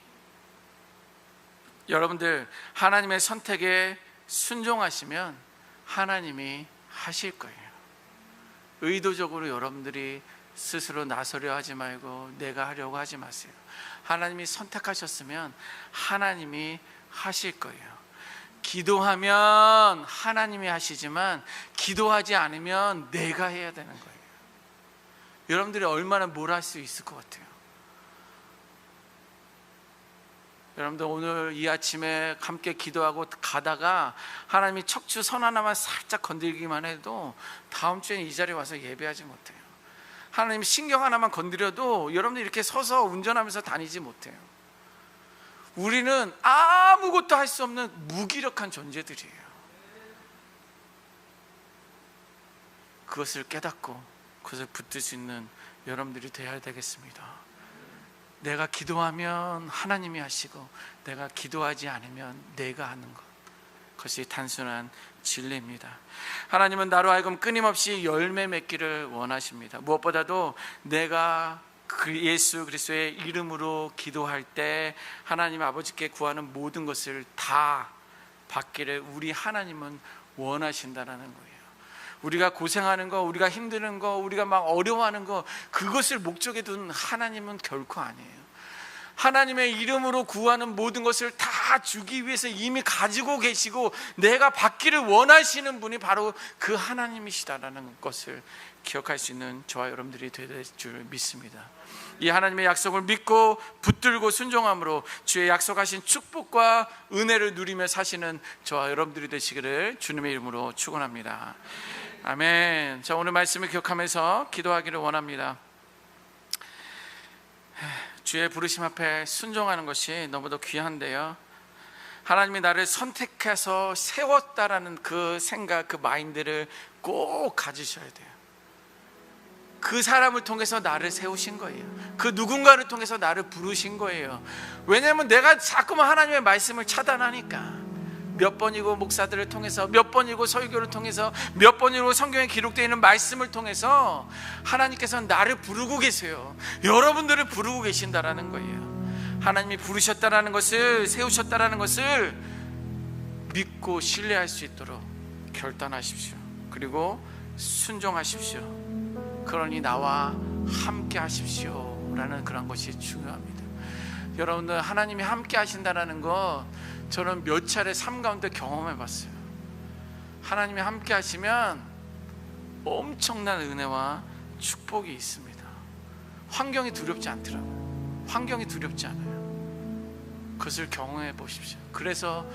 여러분들, 하나님의 선택에 순종하시면 하나님이 하실 거예요. 의도적으로 여러분들이 스스로 나서려 하지 말고 내가 하려고 하지 마세요. 하나님이 선택하셨으면 하나님이 하실 거예요. 기도하면 하나님이 하시지만 기도하지 않으면 내가 해야 되는 거예요. 여러분들이 얼마나 뭘 할 수 있을 것 같아요? 여러분들, 오늘 이 아침에 함께 기도하고 가다가 하나님이 척추 선 하나만 살짝 건드리기만 해도 다음 주에 이 자리에 와서 예배하지 못해요. 하나님이 신경 하나만 건드려도 여러분들 이렇게 서서 운전하면서 다니지 못해요. 우리는 아무것도 할 수 없는 무기력한 존재들이에요. 그것을 깨닫고 그것을 붙들 수 있는 여러분들이 되어야 되겠습니다. 내가 기도하면 하나님이 하시고 내가 기도하지 않으면 내가 하는 것, 그것이 단순한 진리입니다. 하나님은 나로 하여금 끊임없이 열매 맺기를 원하십니다. 무엇보다도 내가 예수 그리스도의 이름으로 기도할 때 하나님 아버지께 구하는 모든 것을 다 받기를 우리 하나님은 원하신다라는 거예요. 우리가 고생하는 거, 우리가 힘드는 거, 우리가 막 어려워하는 거, 그것을 목적에 둔 하나님은 결코 아니에요. 하나님의 이름으로 구하는 모든 것을 다 주기 위해서 이미 가지고 계시고 내가 받기를 원하시는 분이 바로 그 하나님이시다라는 것을 기억할 수 있는 저와 여러분들이 될 줄 믿습니다. 이 하나님의 약속을 믿고 붙들고 순종함으로 주의 약속하신 축복과 은혜를 누리며 사시는 저와 여러분들이 되시기를 주님의 이름으로 축원합니다. 아멘. 자, 오늘 말씀을 기억하면서 기도하기를 원합니다. 주의 부르심 앞에 순종하는 것이 너무도 귀한데요, 하나님이 나를 선택해서 세웠다라는 그 생각, 그 마인드를 꼭 가지셔야 돼요. 그 사람을 통해서 나를 세우신 거예요. 그 누군가를 통해서 나를 부르신 거예요. 왜냐하면 내가 자꾸만 하나님의 말씀을 차단하니까. 몇 번이고 목사들을 통해서, 몇 번이고 설교를 통해서, 몇 번이고 성경에 기록되어 있는 말씀을 통해서 하나님께서는 나를 부르고 계세요. 여러분들을 부르고 계신다라는 거예요. 하나님이 부르셨다라는 것을, 세우셨다라는 것을 믿고 신뢰할 수 있도록 결단하십시오. 그리고 순종하십시오. 그러니 나와 함께 하십시오 라는 그런 것이 중요합니다. 여러분들, 하나님이 함께 하신다는 거 저는 몇 차례 삶 가운데 경험해 봤어요. 하나님이 함께 하시면 엄청난 은혜와 축복이 있습니다. 환경이 두렵지 않더라고요. 환경이 두렵지 않아요. 그것을 경험해 보십시오. 그래서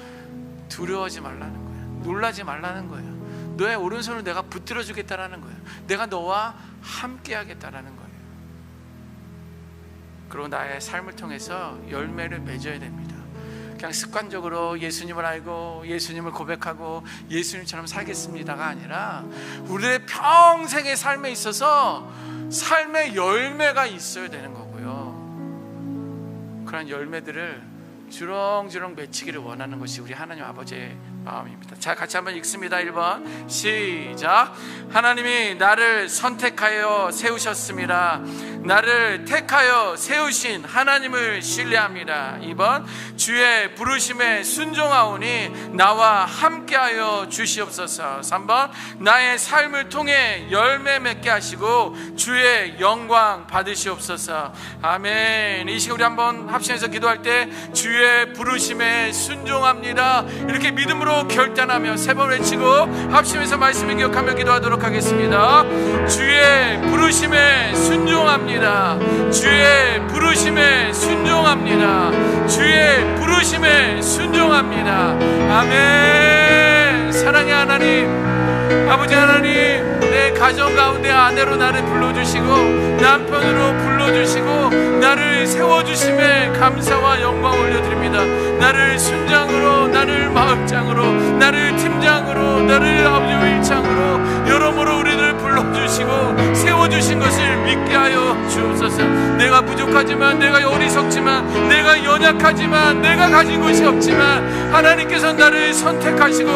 두려워하지 말라는 거예요. 놀라지 말라는 거예요. 너의 오른손을 내가 붙들어 주겠다라는 거예요. 내가 너와 함께 하겠다라는 거예요. 그리고 나의 삶을 통해서 열매를 맺어야 됩니다. 그냥 습관적으로 예수님을 알고 예수님을 고백하고 예수님처럼 살겠습니다가 아니라 우리의 평생의 삶에 있어서 삶의 열매가 있어야 되는 거고요. 그런 열매들을 주렁주렁 맺히기를 원하는 것이 우리 하나님 아버지의 마음입니다. 자, 같이 한번 읽습니다. 1번 시작. 하나님이 나를 선택하여 세우셨습니다. 나를 택하여 세우신 하나님을 신뢰합니다. 2번 주의 부르심에 순종하오니 나와 함께하여 주시옵소서. 3번 나의 삶을 통해 열매 맺게 하시고 주의 영광 받으시옵소서. 아멘. 이 시간 우리 한번 합심해서 기도할 때 주의 부르심에 순종합니다 이렇게 믿음으로 결단하며 3번 외치고 합심해서 말씀을 기억하며 기도하도록 하겠습니다. 주의 부르심에 순종합니다. 주의 부르심에 순종합니다. 주의 부르심에 순종합니다. 아멘. 사랑의 하나님, 아버지 하나님, 내 가정 가운데 아내로 나를 불러주시고 남편으로 불러주시고 나를 세워주심에 감사와 영광 올려드립니다. 나를 순장으로, 나를 마을장으로, 나를 팀장으로, 나를 아버지 일장으로 여러모로 우리를 불러주시고 세워주신 것을 믿게 하여 주옵소서. 내가 부족하지만, 내가 어리석지만, 내가 연약하지만, 내가 가진 것이 없지만 하나님께서 나를 선택하시고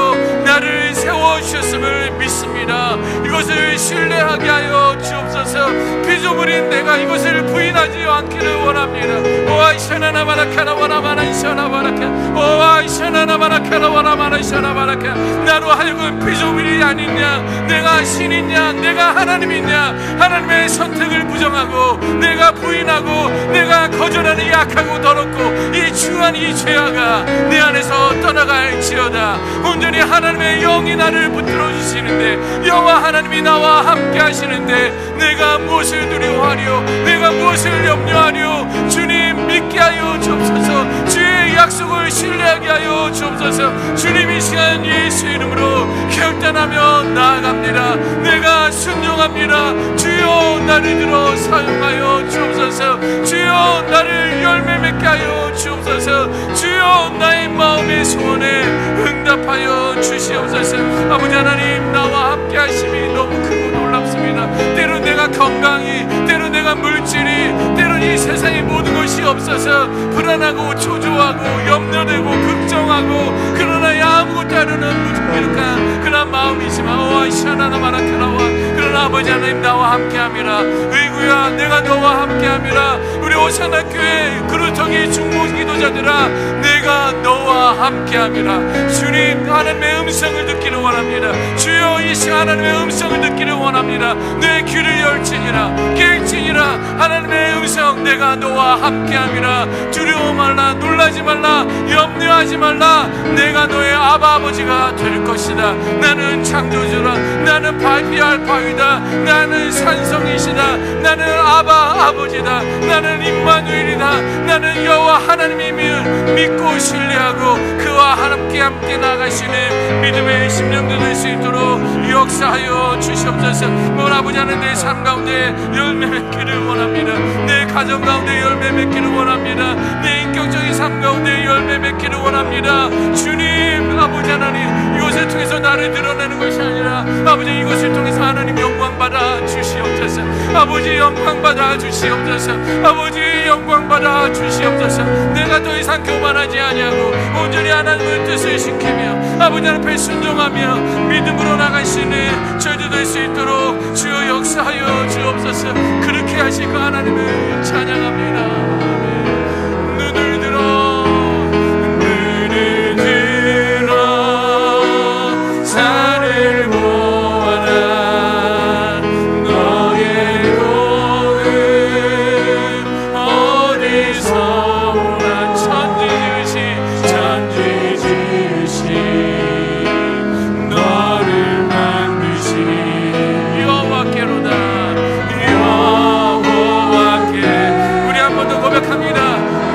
나를 세워주셨음을 믿습니다. 이것을 신뢰하게 하여 주옵소서. 피조물인 내가 이것을 부인하지 않기를 원합니다. 오아 샤나나바라카라 와라마나 샤나바라카, 오아 샤나나바라카라 와라마나 샤나바라카. 나로 하여금 피조물이 아닌 양, 내가 신인 양, 내가 하나님이냐, 하나님의 선택을 부정하고 내가 부인하고 내가 거절하는 약하고 더럽고 이 추한 이 죄아가 내 안에서 떠나갈지어다. 온전히 하나님의 영이 나를 붙들어 주시는데, 여호와 하나님이 나와 함께 하시는데 내가 무엇을 두려워하려, 내가 무엇을 염려하려. 주님 믿게 하여 주옵소서. 주의 약속을 신뢰하게 하여 주옵소서. 주님 이 시간 예수의 이름으로 결단하며 나아갑니다. 내가 순종합니다. 주여 나를 들어 사용하여 주옵소서. 주여 나를 열매 맺게 하여 주옵소서. 주여 나의 마음의 소원에 응답하여 주시옵소서. 아버지 하나님, 나와 함께 하심이 너무 크고 놀랍습니다. 때론 내가 건강이, 때론 내가 물질이, 때론 이 세상의 모든 것이 없어서 불안하고 초조하고 염려되고 걱정하고, 그러나 아무것도 하려는 무기력한 그런 마음이지만 오아 샤나나마라카라와, 그러나 아버지 하나님 나와 함께함이라. 의구야 내가 너와 함께함이라. 우리 오사나 교회 그루터기 중보 기도자들아, 내가 너와 함께함이라. 주님 하나님의 음성을 듣기를 원합니다. 주여 이 시간 하나님의 음성을 듣기를 원합니다. 내 귀를 열지니라, 깨울지니라. 하나님의 음성, 내가 너와 함께함이라. 두려워 말라, 놀라지 말라, 염려하지 말라. 내가 너의 아바 아버지가 될 것이다. 나는 창조주라, 나는 발비알파이다, 나는 산성이시다, 나는 아바 아버지다, 나는 임마누엘이다. 나는 여호와 하나님임을 믿고 신뢰하고 그와 함께 나가시는 믿음의 심령들 될 수 있도록 역사하여 주시옵소서. 오늘 아버지 하나님 내 삶 가운데 열매 맺기를 원합니다. 내 가정 가운데 열매 맺기를 원합니다. 내 인격적인 삶 가운데 열매 맺기를 원합니다. 주님, 아버지 하나님, 이것을 통해서 나를 드러내는 것이 아니라 아버지 이것을 통해서 하나님 영광 받아 주시옵소서. 아버지 영광 받아 주시옵소서. 아버지 영광 받아 주시옵소서. 내가 더 이상 교만하지 아니하고 온전히 하나님의 뜻을 지키며 아버지 앞에 순종하며 믿음으로 나갈 수 있는 저희도 될 수 있도록 주여 역사하여 주옵소서. 그렇게 하실 그 하나님을 찬양합니다. 아멘. 눈을 들어 산을 보아라. 너의 복은 어디서 오나. 천지 지으신 너를 만드신 여호와께로다. 여호와께. 우리 한 번 더 고백합니다.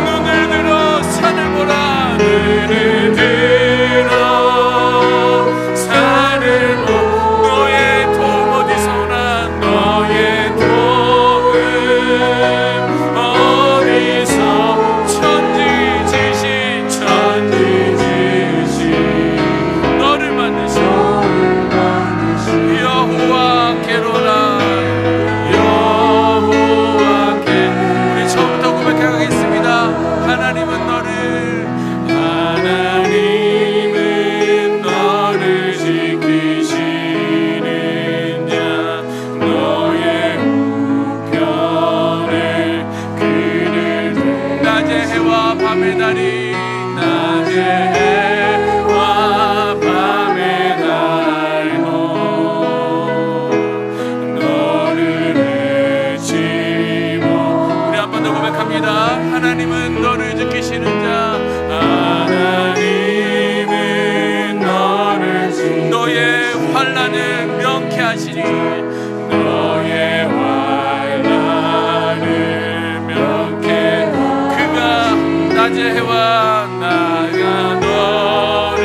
눈을 들어 산을 보라. 눈을 들어 산을 보. 너의 도움 어디서 오나. 너의 도움 어디서. 천지 지으신 너를 만드신 여호와께로라. 여호와께. 우리 처음부터 고백하겠습니다. 하나님은 너를 지키시는 자. 너의 우편에 그를 낮의 해와 밤의 달이. 낮의 해와 밤의 달도 너를 헤치고. 우리 한 번 더 고백합니다. 하나님은 너를 지키시는 자. 하나님은 너를 너의 환난을 명쾌하시니. 너의 환난을 명쾌. 그가 낮의 해와 나가 너를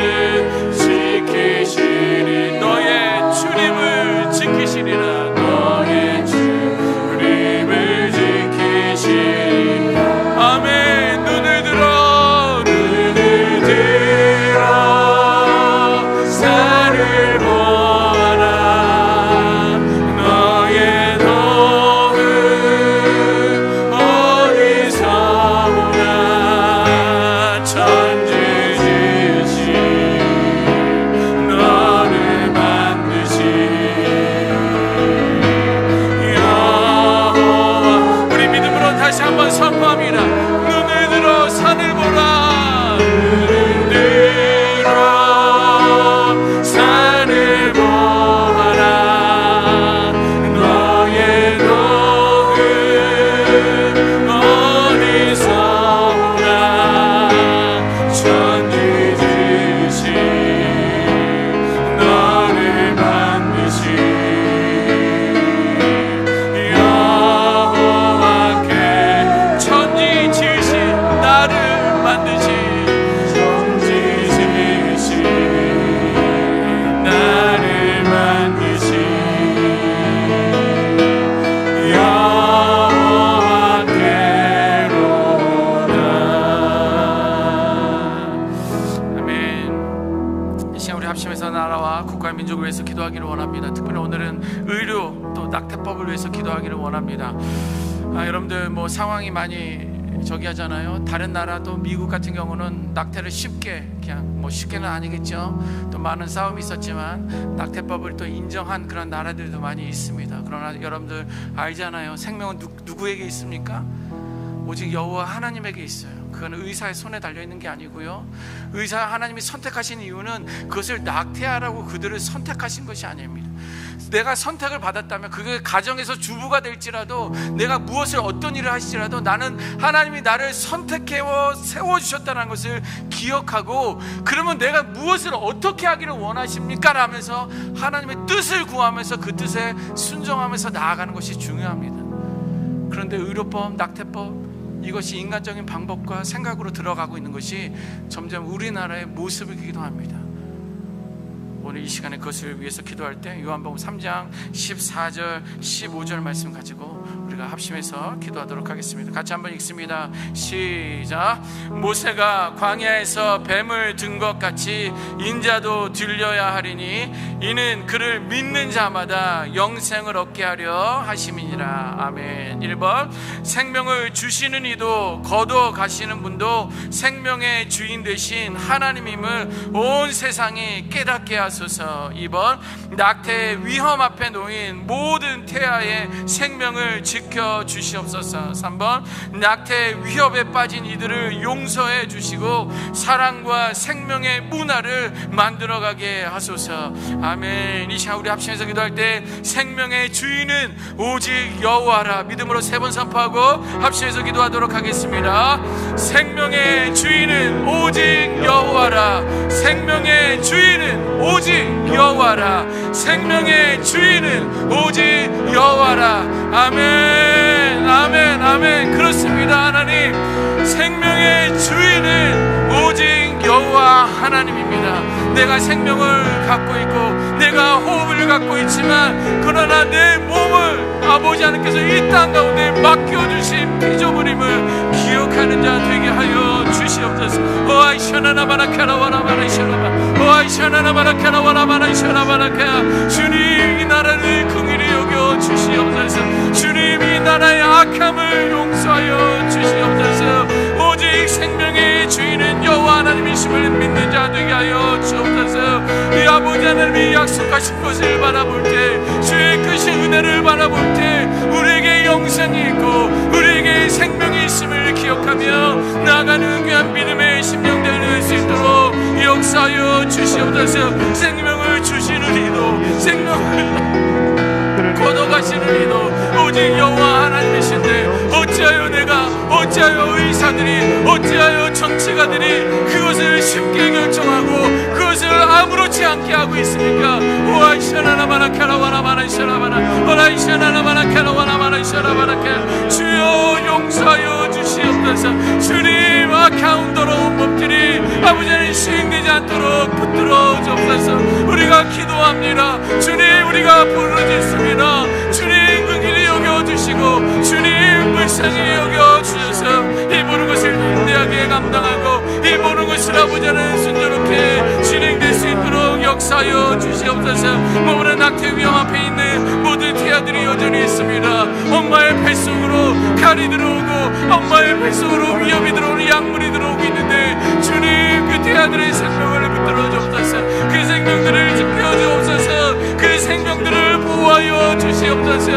지키시니. 너의 주님을 지키시리라. 너의 주님을 지키시리. 아멘. 눈을 들어 산을 보아라. 너의 도움 어디서 오나. 천지 지으신 너를 만드신 여호와. 우리 믿음으로 다시 한번 선포합니다. 눈을 들어 산을 보라. 눈을 들어 산을 보아라. 너의 도움 어디서 오나. 천지 지으신 너를 만드신 여호와께. 천지 지으신 나를 만드신. 천지 지으신 나를 만드신 여호와께로다. 아멘. 이 시간 우리 합심해서 나라와 국가와 민족을 위해서 기도하기를 원합니다. 특별히 오늘은 의료 또 낙태법을 위해서 기도하기를 원합니다. 여러분들 뭐 상황이 많이 저기 하잖아요. 다른 나라도 미국 같은 경우는 낙태를 쉽게, 그냥 뭐 쉽게는 아니겠죠. 또 많은 싸움이 있었지만 낙태법을 또 인정한 그런 나라들도 많이 있습니다. 그러나 여러분들 알잖아요. 생명은 누구에게 있습니까? 오직 여호와 하나님에게 있어요. 그건 의사의 손에 달려있는 게 아니고요, 의사 하나님이 선택하신 이유는 그것을 낙태하라고 그들을 선택하신 것이 아닙니다. 내가 선택을 받았다면 그게 가정에서 주부가 될지라도, 내가 무엇을 어떤 일을 하시더라도 나는 하나님이 나를 선택해 세워주셨다는 것을 기억하고, 그러면 내가 무엇을 어떻게 하기를 원하십니까? 라면서 하나님의 뜻을 구하면서 그 뜻에 순종하면서 나아가는 것이 중요합니다. 그런데 의료법, 낙태법, 이것이 인간적인 방법과 생각으로 들어가고 있는 것이 점점 우리나라의 모습이기도 합니다. 오늘 이 시간에 그것을 위해서 기도할 때 요한복음 3장 14절 15절 말씀 가지고 우리가 우리가 합심해서 기도하도록 하겠습니다. 같이 한번 읽습니다. 시작. 모세가 광야에서 뱀을 든 것 같이 인자도 들려야 하리니 이는 그를 믿는 자마다 영생을 얻게 하려 하심이니라. 아멘. 1번 생명을 주시는 이도 거두어 가시는 분도 생명의 주인 되신 하나님임을 온 세상이 깨닫게 하소서. 2번 낙태의 위험 앞에 놓인 모든 태아의 생명을 지켜 주시옵소서. 3번 낙태의 위협에 빠진 이들을 용서해 주시고 사랑과 생명의 문화를 만들어가게 하소서. 아멘. 이 시간 우리 합심해서 기도할 때 생명의 주인은 오직 여호와라 믿음으로 3번 선포하고 합심해서 기도하도록 하겠습니다. 생명의 주인은 오직 여호와라. 생명의 주인은 오직 여호와라. 생명의 주인은 오직 여호와라. 아멘 아멘 아멘. 그렇습니다. 하나님, 생명의 주인은 오직 여호와 하나님입니다. 내가 생명을 갖고 있고 내가 호흡을 갖고 있지만 그러나 내 몸을 아버지 하나님께서 이 땅 가운데 맡겨주신 피조물임을 기억하는 자 되게 하여 주시옵소서. 주님, 이 나라를 긍휼히 여겨 주시옵소서. 주님, 이 나라의 악함을 용서하여 주시옵소서. 오직 생명의 주인은 여호와 하나님이심을 믿는 자 되게 하여 주옵소서. 이 아버지 하나님이 약속하신 것을 바라볼 때, 주의 크신 은혜를 바라볼 때 우리에게 영생이 있고 우리에게 생명이 있음을 기억하며 나아가는 귀한 믿음의 심령 될 수 있도록 역사하여 주시옵소서. 생명을 주시는 이도 생명을 걷어가시는 이도 오직 여호와 하나님이신데 어찌하여 의사들이 어찌하여 정치가들이 그것을 쉽게 결정하고 그것을 아무렇지 않게 하고 있습니까? 주여 용서하여 주시옵소서. 주님, 악한 더러운 법들이 아버지 하나님 시행되지 않도록 붙들어 주옵소서. 우리가 기도합니다. 주님, 우리가 부르짖습니다. 주님, 긍휼히 여겨주시고 주님, 불쌍히 여겨주셔서 이 모든 것을 담대하게 감당하고 이 모든 것을 아버지 하나님 순조롭게 진행될 수 있도록 역사하여 주시옵소서. 몸으로 낙태 위험 앞에 있는 모든 태아들이 여전히 있습니다. 엄마의 뱃속으로 칼이 들어오고 엄마의 뱃속으로 위협이 들어오는 약물이 들어오고 있는데 주님, 그 태아들의 생명을 붙들어 주옵소서. 그 생명들을 지켜 주옵소서. 그 생명들을 보호하여 주시옵소서.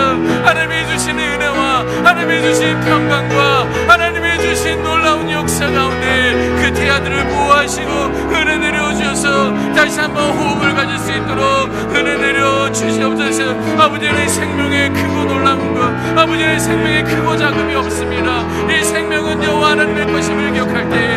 하나님이 주시는 은혜와 하나님이 주신 평강과 하나님이 주신 놀라운 역사 가운데 그 태아들을 보호하시고 은혜 내려주셔서 다시 한번 호흡을 가질 수 있도록 은혜 내려주시옵소서. 아버지의 생명의 크고 놀라운 것, 아버지의 생명의 크고 작음이 없습니다. 이 생명은 여호와 하나님의 것임을 기억할 때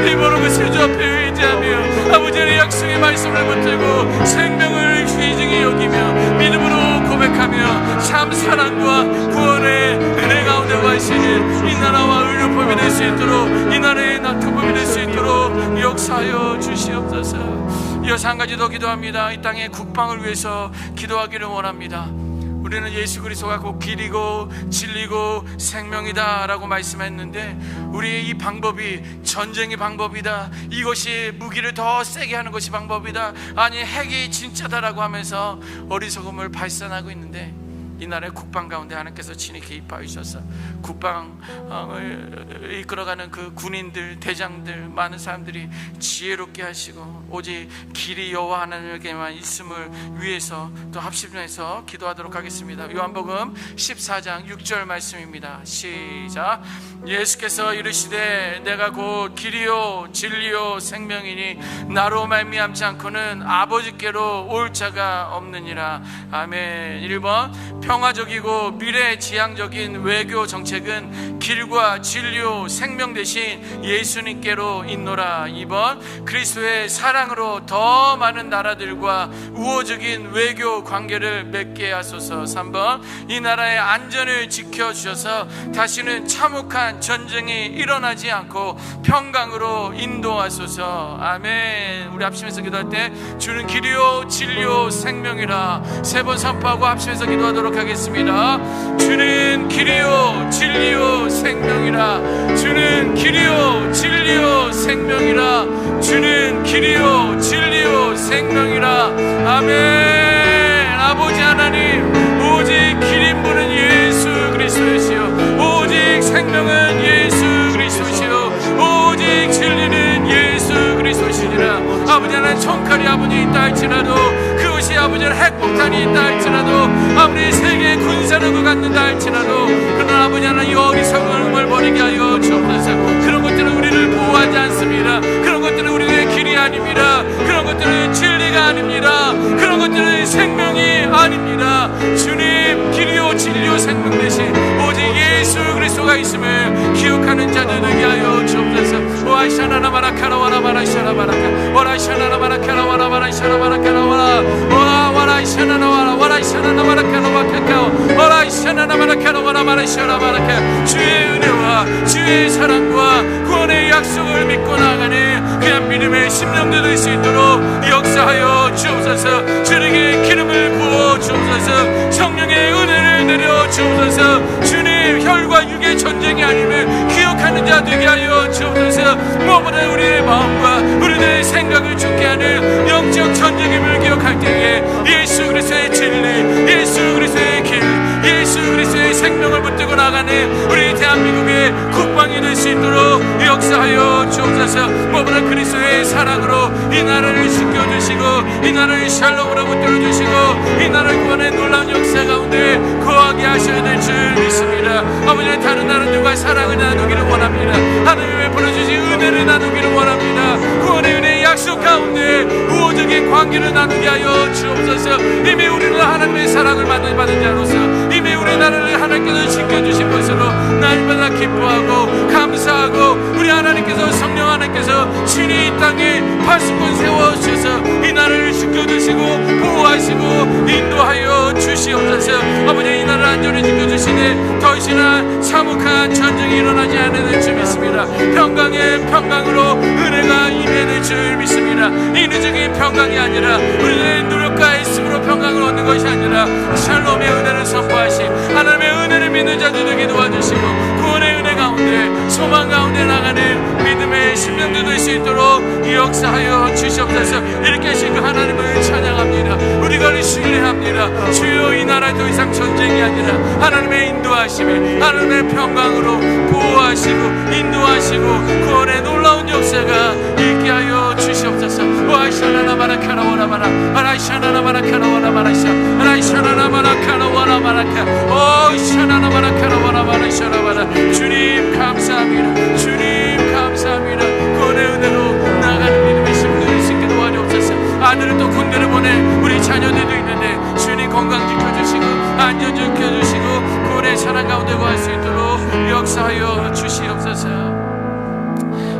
이 모든 것을 주 앞에 의지하며 아버지의 약속의 말씀을 붙들고 생명을 귀중히 여기며 믿음으로 고백하며 참 사랑과 구원의 은혜 가운데 와시는 이 나라와 의료법이 될 수 있도록 이 나라의 낙태법이 될 수 있도록 역사하여 주시옵소서. 이어서 한 가지 더 기도합니다. 이 땅의 국방을 위해서 기도하기를 원합니다. 우리는 예수 그리스도가 곧 길이고 진리고 생명이다 라고 말씀했는데 우리의 이 방법이 전쟁의 방법이다, 이것이 무기를 더 세게 하는 것이 방법이다, 아니 핵이 진짜다라고 하면서 어리석음을 발산하고 있는데 이 나라의 국방 가운데 하나님께서 친히 개입하여 주셔서 국방을 이끌어가는 그 군인들, 대장들, 많은 사람들이 지혜롭게 하시고 오직 길이 여호와 하나님에게만 있음을 위해서 또 합심해서 기도하도록 하겠습니다. 요한복음 14장 6절 말씀입니다. 시작. 예수께서 이르시되 내가 곧 길이요 진리요 생명이니 나로 말미암지 않고는 아버지께로 올 자가 없느니라. 아멘. 1번 평화적이고 미래지향적인 외교 정책은 길과 진료 생명 대신 예수님께로 있노라. 2번 그리스도의 사랑으로 더 많은 나라들과 우호적인 외교 관계를 맺게 하소서. 3번 이 나라의 안전을 지켜주셔서 다시는 참혹한 전쟁이 일어나지 않고 평강으로 인도하소서. 아멘. 우리 합심해서 기도할 때 주는 길이요 진리요 생명이라 3번 선포하고 합심해서 기도하도록 하겠습니다. 주는 길이요 진리요 생명이라. 주는 길이요 진리요 생명이라. 주는 길이요 진리요 생명이라. 아멘. 아버지 하나님, 오직 길인 분은 예수 그리스도이시요 오직 생명은 예수 그리스도이시요 오직 진리는 예수 그리스도시니라. 아버지 하나님, 총칼이 아버지 있다 할지라도 그것이 아버지 핵폭탄이 있다 할지라도 아무리 세계의 군사력을 갖는다 할지라도 그러나 아버지 하나님 이 어리석음을 버리게 하여 주옵소서. 그런 것들은 우리를 보호하지 않습니다. 그런 것들은 우리의 길이 아닙니다. 그런 것들은 진리가 아닙니다. 그런 것들은 생명이 아닙니다. 주님 길이요 진리요 생명 대신 오직 예수 그리스도가 있음을 기억하는 자들 되게 하여 주옵소서. 와이샤나나 마라카라 와라 마라샤나 마라카 와라샤나나 마라카라 와라 마라샤나 마라카라 와라 와라이샤나나 와라 와라이샤나나 마라카라 와카카 와라이샤나나 마라카라 와라 마라샤나 마라카. 주의 은혜와 주의 사랑과 구원의 약속을 믿고 나가는 그냥 믿음의 심령들 될 수 있도록 역사하여 주옵소서. 주님의 기름을 부어 주옵소서. 성령의 은혜를 내려 주옵소서. 주님 혈과 육의 전쟁이 아님을 기억하는 자 되게 하여 주옵소서. 무엇보다 우리의 마음과 우리의 생각을 죽게 하는 영적 전쟁임을 기억할 때에 예수 그리스도의 진리, 예수 그리스도의 길, 예수 그리스도의 생명을 붙들고 나가는 우리 대한민국의 국방이 될 수 있도록 역사하여 주옵소서. 무엇보다 그리스도의 사랑으로 이 나라를 지켜주시고 이 나라를 샬롬으로 붙들어주시고 이 나라를 구원의 놀라운 역사 가운데 거하게 하셔야 될 줄 믿습니다. 아버지, 다른 나라들과 사랑을 나누기를 원합니다. 하나님의 보내주신 은혜를 나누기를 원합니다. 구원의 은혜의 약속 가운데 우호적인 관계를 나누게 하여 주옵소서. 이미 우리는 하나님의 사랑을 받은 자로서 이미 우리 나라를 하나님께서 지켜주신 것으로 날마다 기뻐하고 감사하고 우리 하나님께서 성령 하나님께서 친히 이 땅에 파수꾼 세워주셔서 이 나라를 지켜주시고 보호하시고 인도하여 주시옵소서. 아버지, 이 나라 안전을 지켜주시니 더 이상 참혹한 전쟁이 일어나지 않을 줄 믿습니다. 평강의 평강으로 은혜가 임해낼 줄 믿습니다. 인위적인 평강이 아니라 우리의 노력과 애씀으로 평강을 얻는 것이 아니라 샬롬의 은혜를 선포하시 하나님의 은혜를 믿는 자들에게 도와주시고 구원의 은혜 가운데 소망 가운데 나가는 믿음의 심령들 될 수 있도록 역사하여 주시옵소서. 이렇게 하신 그 하나님을 찬양합니다. 우리가 신뢰합니다. 주여, 이 나라 더 이상 전쟁이 아니라 하나님의 인도하심에 하나님의 평강으로 보호하시고 인도하시고 구원의 놀라운 역사가 있게 하여 주시옵소서. 와이샤나나 마라카라 와라 마라 아라이샤나나 마라카라 와라 마라샤 아라이샤나나 마라카라 와라 마라카 오이샤나나 마라카라 와라 마라샤라 와라. 주님 감사합니다. 주님 감사합니다. 구원의 은혜로 나가는 믿음의 심령을 수 있게 도와주옵소서. 아들을 또 군대를 보내 우리 자녀들도 있는데 주님 건강 지켜주시고 안전 지켜주시고 구원의 사랑 가운데 거할 수 있도록 역사하여 주시옵소서.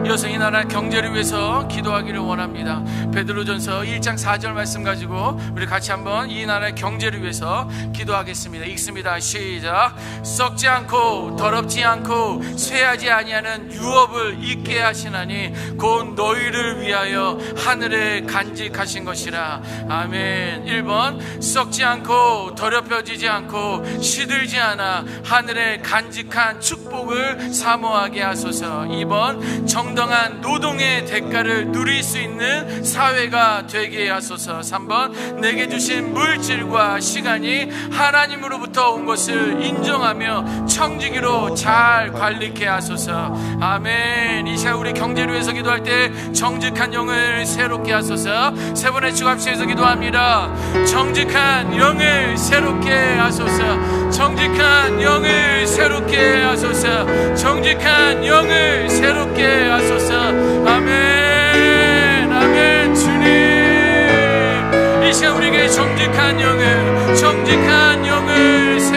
이어서 이 나라 경제를 위해서 기도하기를 원합니다. 베드로전서 1장 4절 말씀 가지고 우리 같이 한번 이 나라의 경제를 위해서 기도하겠습니다. 읽습니다. 시작. 썩지 않고 더럽지 않고 쇠하지 아니하는 유업을 잊게 하시나니 곧 너희를 위하여 하늘에 간직하신 것이라. 아멘. 1번 썩지 않고 더럽혀지지 않고 시들지 않아 하늘에 간직한 축복을 사모하게 하소서. 2번 정당한 노동의 대가를 누릴 수 있는 사회가 되게 하소서. 3번 내게 주신 물질과 시간이 하나님으로부터 온 것을 인정하며 청지기로 잘 관리케 하소서. 아멘. 이 시간 우리 경제를 위해서 기도할 때 정직한 영을 새롭게 하소서. 세 번의 주 합심해서 기도합니다. 정직한 영을 새롭게 하소서. 정직한 영을 새롭게 하소서. 정직한 영을 새롭게 하소서. 아멘. 아멘. 주님, 이 시간 우리에게 정직한 영을 새롭게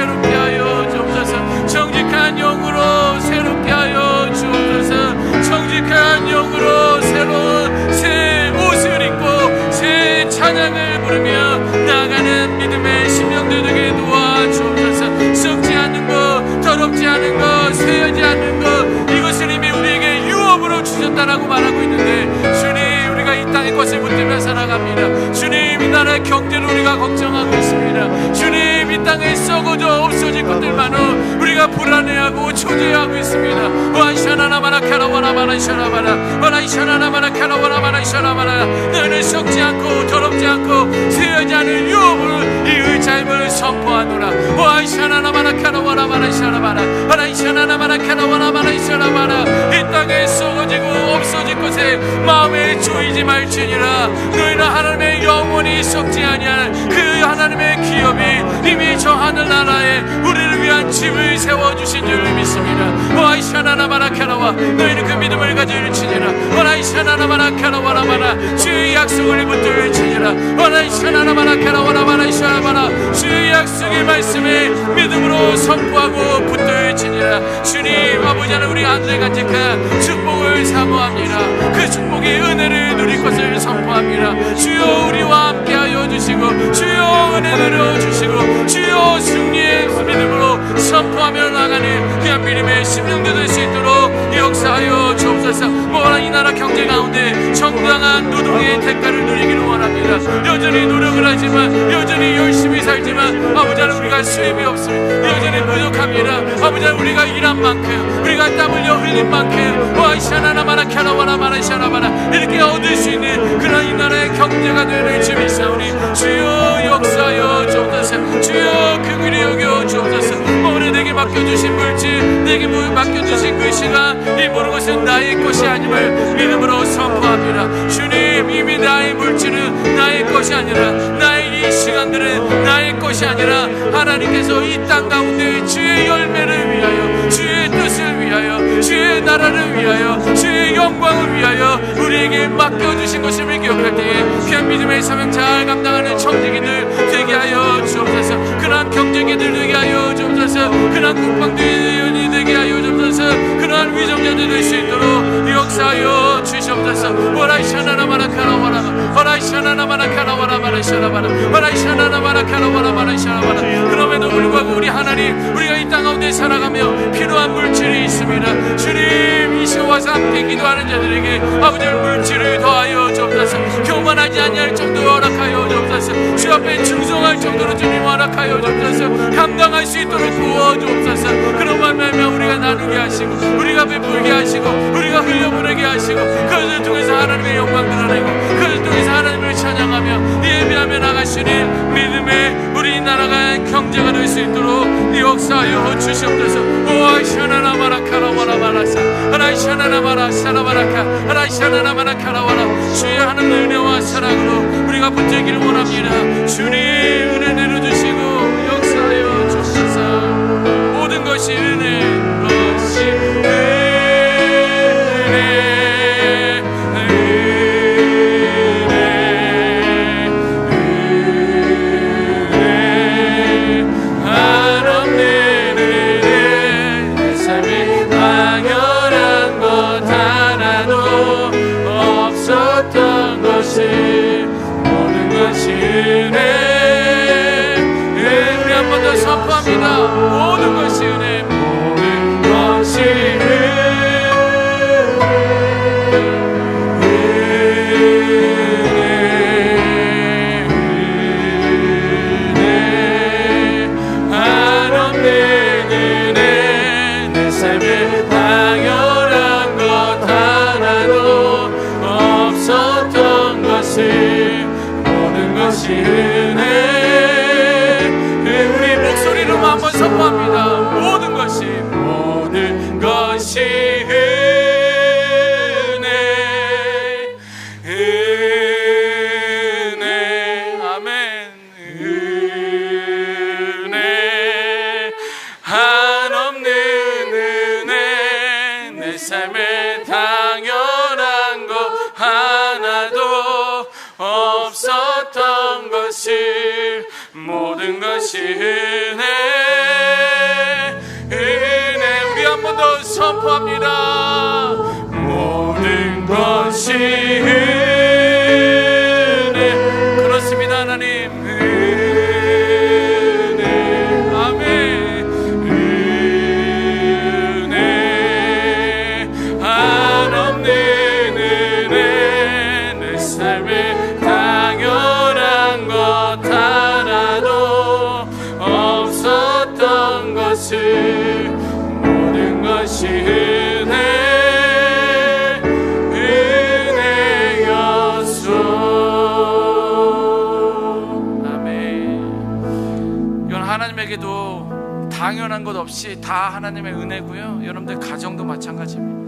찬양을 부르며 나아가는 믿음의 심령들 되게 도와주옵소서. 썩지 않는 것, 더럽지 않은 것, 쇠하지 않는 것, 이것을 이미 우리에게 유업으로 주셨다라고 말하고 있는데 주님, 우리가 이 땅의 것을 붙들며 살아갑니다. 주님, 이 나라의 경제를 우리가 걱정하고 있습니다. 주님, 이 땅에 썩어져 없어질 것들 많어 우리가 불안해하고 초조해하고 있습니다. 와이샤나나마나 카라와나마나 샤라바라 와라이샤나나마나 카라와나마나 샤라바라 너희는 썩지 않고 더럽지 않고 쇠하지 않은 유업으로 이 의자임을 선포하노라. 와이샤나나마나 카라와나마나 샤라바라 와라이샤나나마나 카라와나마나 샤라바라 이 땅에 썩어지고 없어질 것에 마음에 조이지 말지니라. 너희는 하나님의 영원히 썩지 아니할 그 하나님의 기업이 이미 저 하늘나라에 우리를 위한 집을 세워주신 줄 믿습니다. 와이샤나나마나 카라와 너희는 그 믿음을 가질지니라. 와라이샤나나마나 카라와나마나 주의 약속을 붙들지니라. 와라이샤나나마나 카라와나마나 샤라바나 주의 약속의 말씀에 믿음으로 선포하고 붙들지니라. 주님, 아버지 하나님, 우리 하늘에 간직한 축복을 사모합니다. 그 축복의 은혜를 누릴 것을 선포합니다. 주여, 우리와 함께하여 주시고 주여, 은혜 내려주시고 주여, 승리의 믿음으로 선포하며 나가는 귀한 믿음의 심령들 될 수 있도록 역사하여 주옵소서. 뭐라 이 나라 경제 가운데 정당한 노동의 대가를 누리기를 원합니다. 여전히 노력을 하지만, 여전히 열심히 살지만 아버지 하나님, 우리가 수입이 없습니다. 여전히 부족합니다. 아버지 하나님, 우리가 일한 만큼, 우리가 땀 흘려 흘린 만큼 와이샤나나마나 캬라와나마나 샤라바나 이렇게 얻을 수 있는 그런 이 나라의 경제가 되는 주 믿사오니 주여, 역사하여 주옵소서. 주여, 그 길이 여겨 주옵소서. 오늘 내게 맡겨주신 물질, 내게 맡겨주신 그 시간, 이 모든 것은 나의 것이 아님을 믿음으로 선포합니다. 주님, 이미 나의 물질은 나의 것이 아니라, 나의 이 시간들은 나의 것이 아니라 하나님께서 이 땅 가운데 주의 열매를 위하여, 주의 뜻을 위하여, 주의 나라를 위하여, 주의 영광을 위하여 우리에게 맡겨주신 것을 기억할 때에 귀한 믿음의 사명 잘 감당하는 청지기들 되게 하여 주옵소서. 그러한 경제기들 되게 하여 주옵소서. 그러한 국방대원이 되게 하여 주옵소서. 그러한 위정자들 될 수 있도록 역사하여 주시옵소서. 와라이샤나나마나 카라와라마 와라이샤나나마나 카라와라마나 샤라바라 와라이샤나나마나 카라와라마나 샤라바라. 그럼에도 불구하고 우리 하나님, 우리가 이 땅 가운데 살아가며 필요한 물질이 있습니다. 주님, 이 시간 와서 함께 기도하는 자들에게 아버지의 물질을 더하여 주옵소서. 교만하지 아니할 정도로 허락하여 주옵소서. 주 앞에 충성할 정도로 주님 허락하여 주옵소서. 감당할 수 있도록 부어 주옵소서. 그런 말면 우리가 나누게 하시고, 우리가 베풀게 하시고, 우리가 흘려보내게 하시고, 그것을 통해서 하나님의 영광 드러내고, 그것을 통해서 하나님을 찬양하며 예배하며 나가시는 믿음의 우리 나라가 경제가 될 수 있도록 역사하여 주시옵소서. 오아이샤나나마라 카라와라마라사 아라이샤나나마라 사라바라카 아라이샤나나마라 카라와라. 주의 하나님 은혜와 사랑으로 우리가 붙들기를 원합니다. 주님, 은혜 내려주시고 역사하여 주옵소서. 모든 것이 은혜, 것이 은혜, 선포합니다. 모든 것이 은혜, 모든 것이 은혜, 한없는 은혜, 내 삶에 당연한 것 하나도 없었던 것을 모든 것이 은혜. 한번 선포합니다. 모든 것이 은혜, 은혜, 아멘. 은혜, 한없는 은혜, 내 삶에 당연한 것 하나도 없었던 것을 모든 것이 은혜. 선포합니다. 모든 것이 은혜. 그렇습니다. 삶에 당연한 것 하나도 없었던 것을 모든 것이 은혜였소. 아멘. 이건 하나님에게도 당연한 것 없이 다 하나님의 은혜고요. 여러분들 가정도 마찬가지입니다.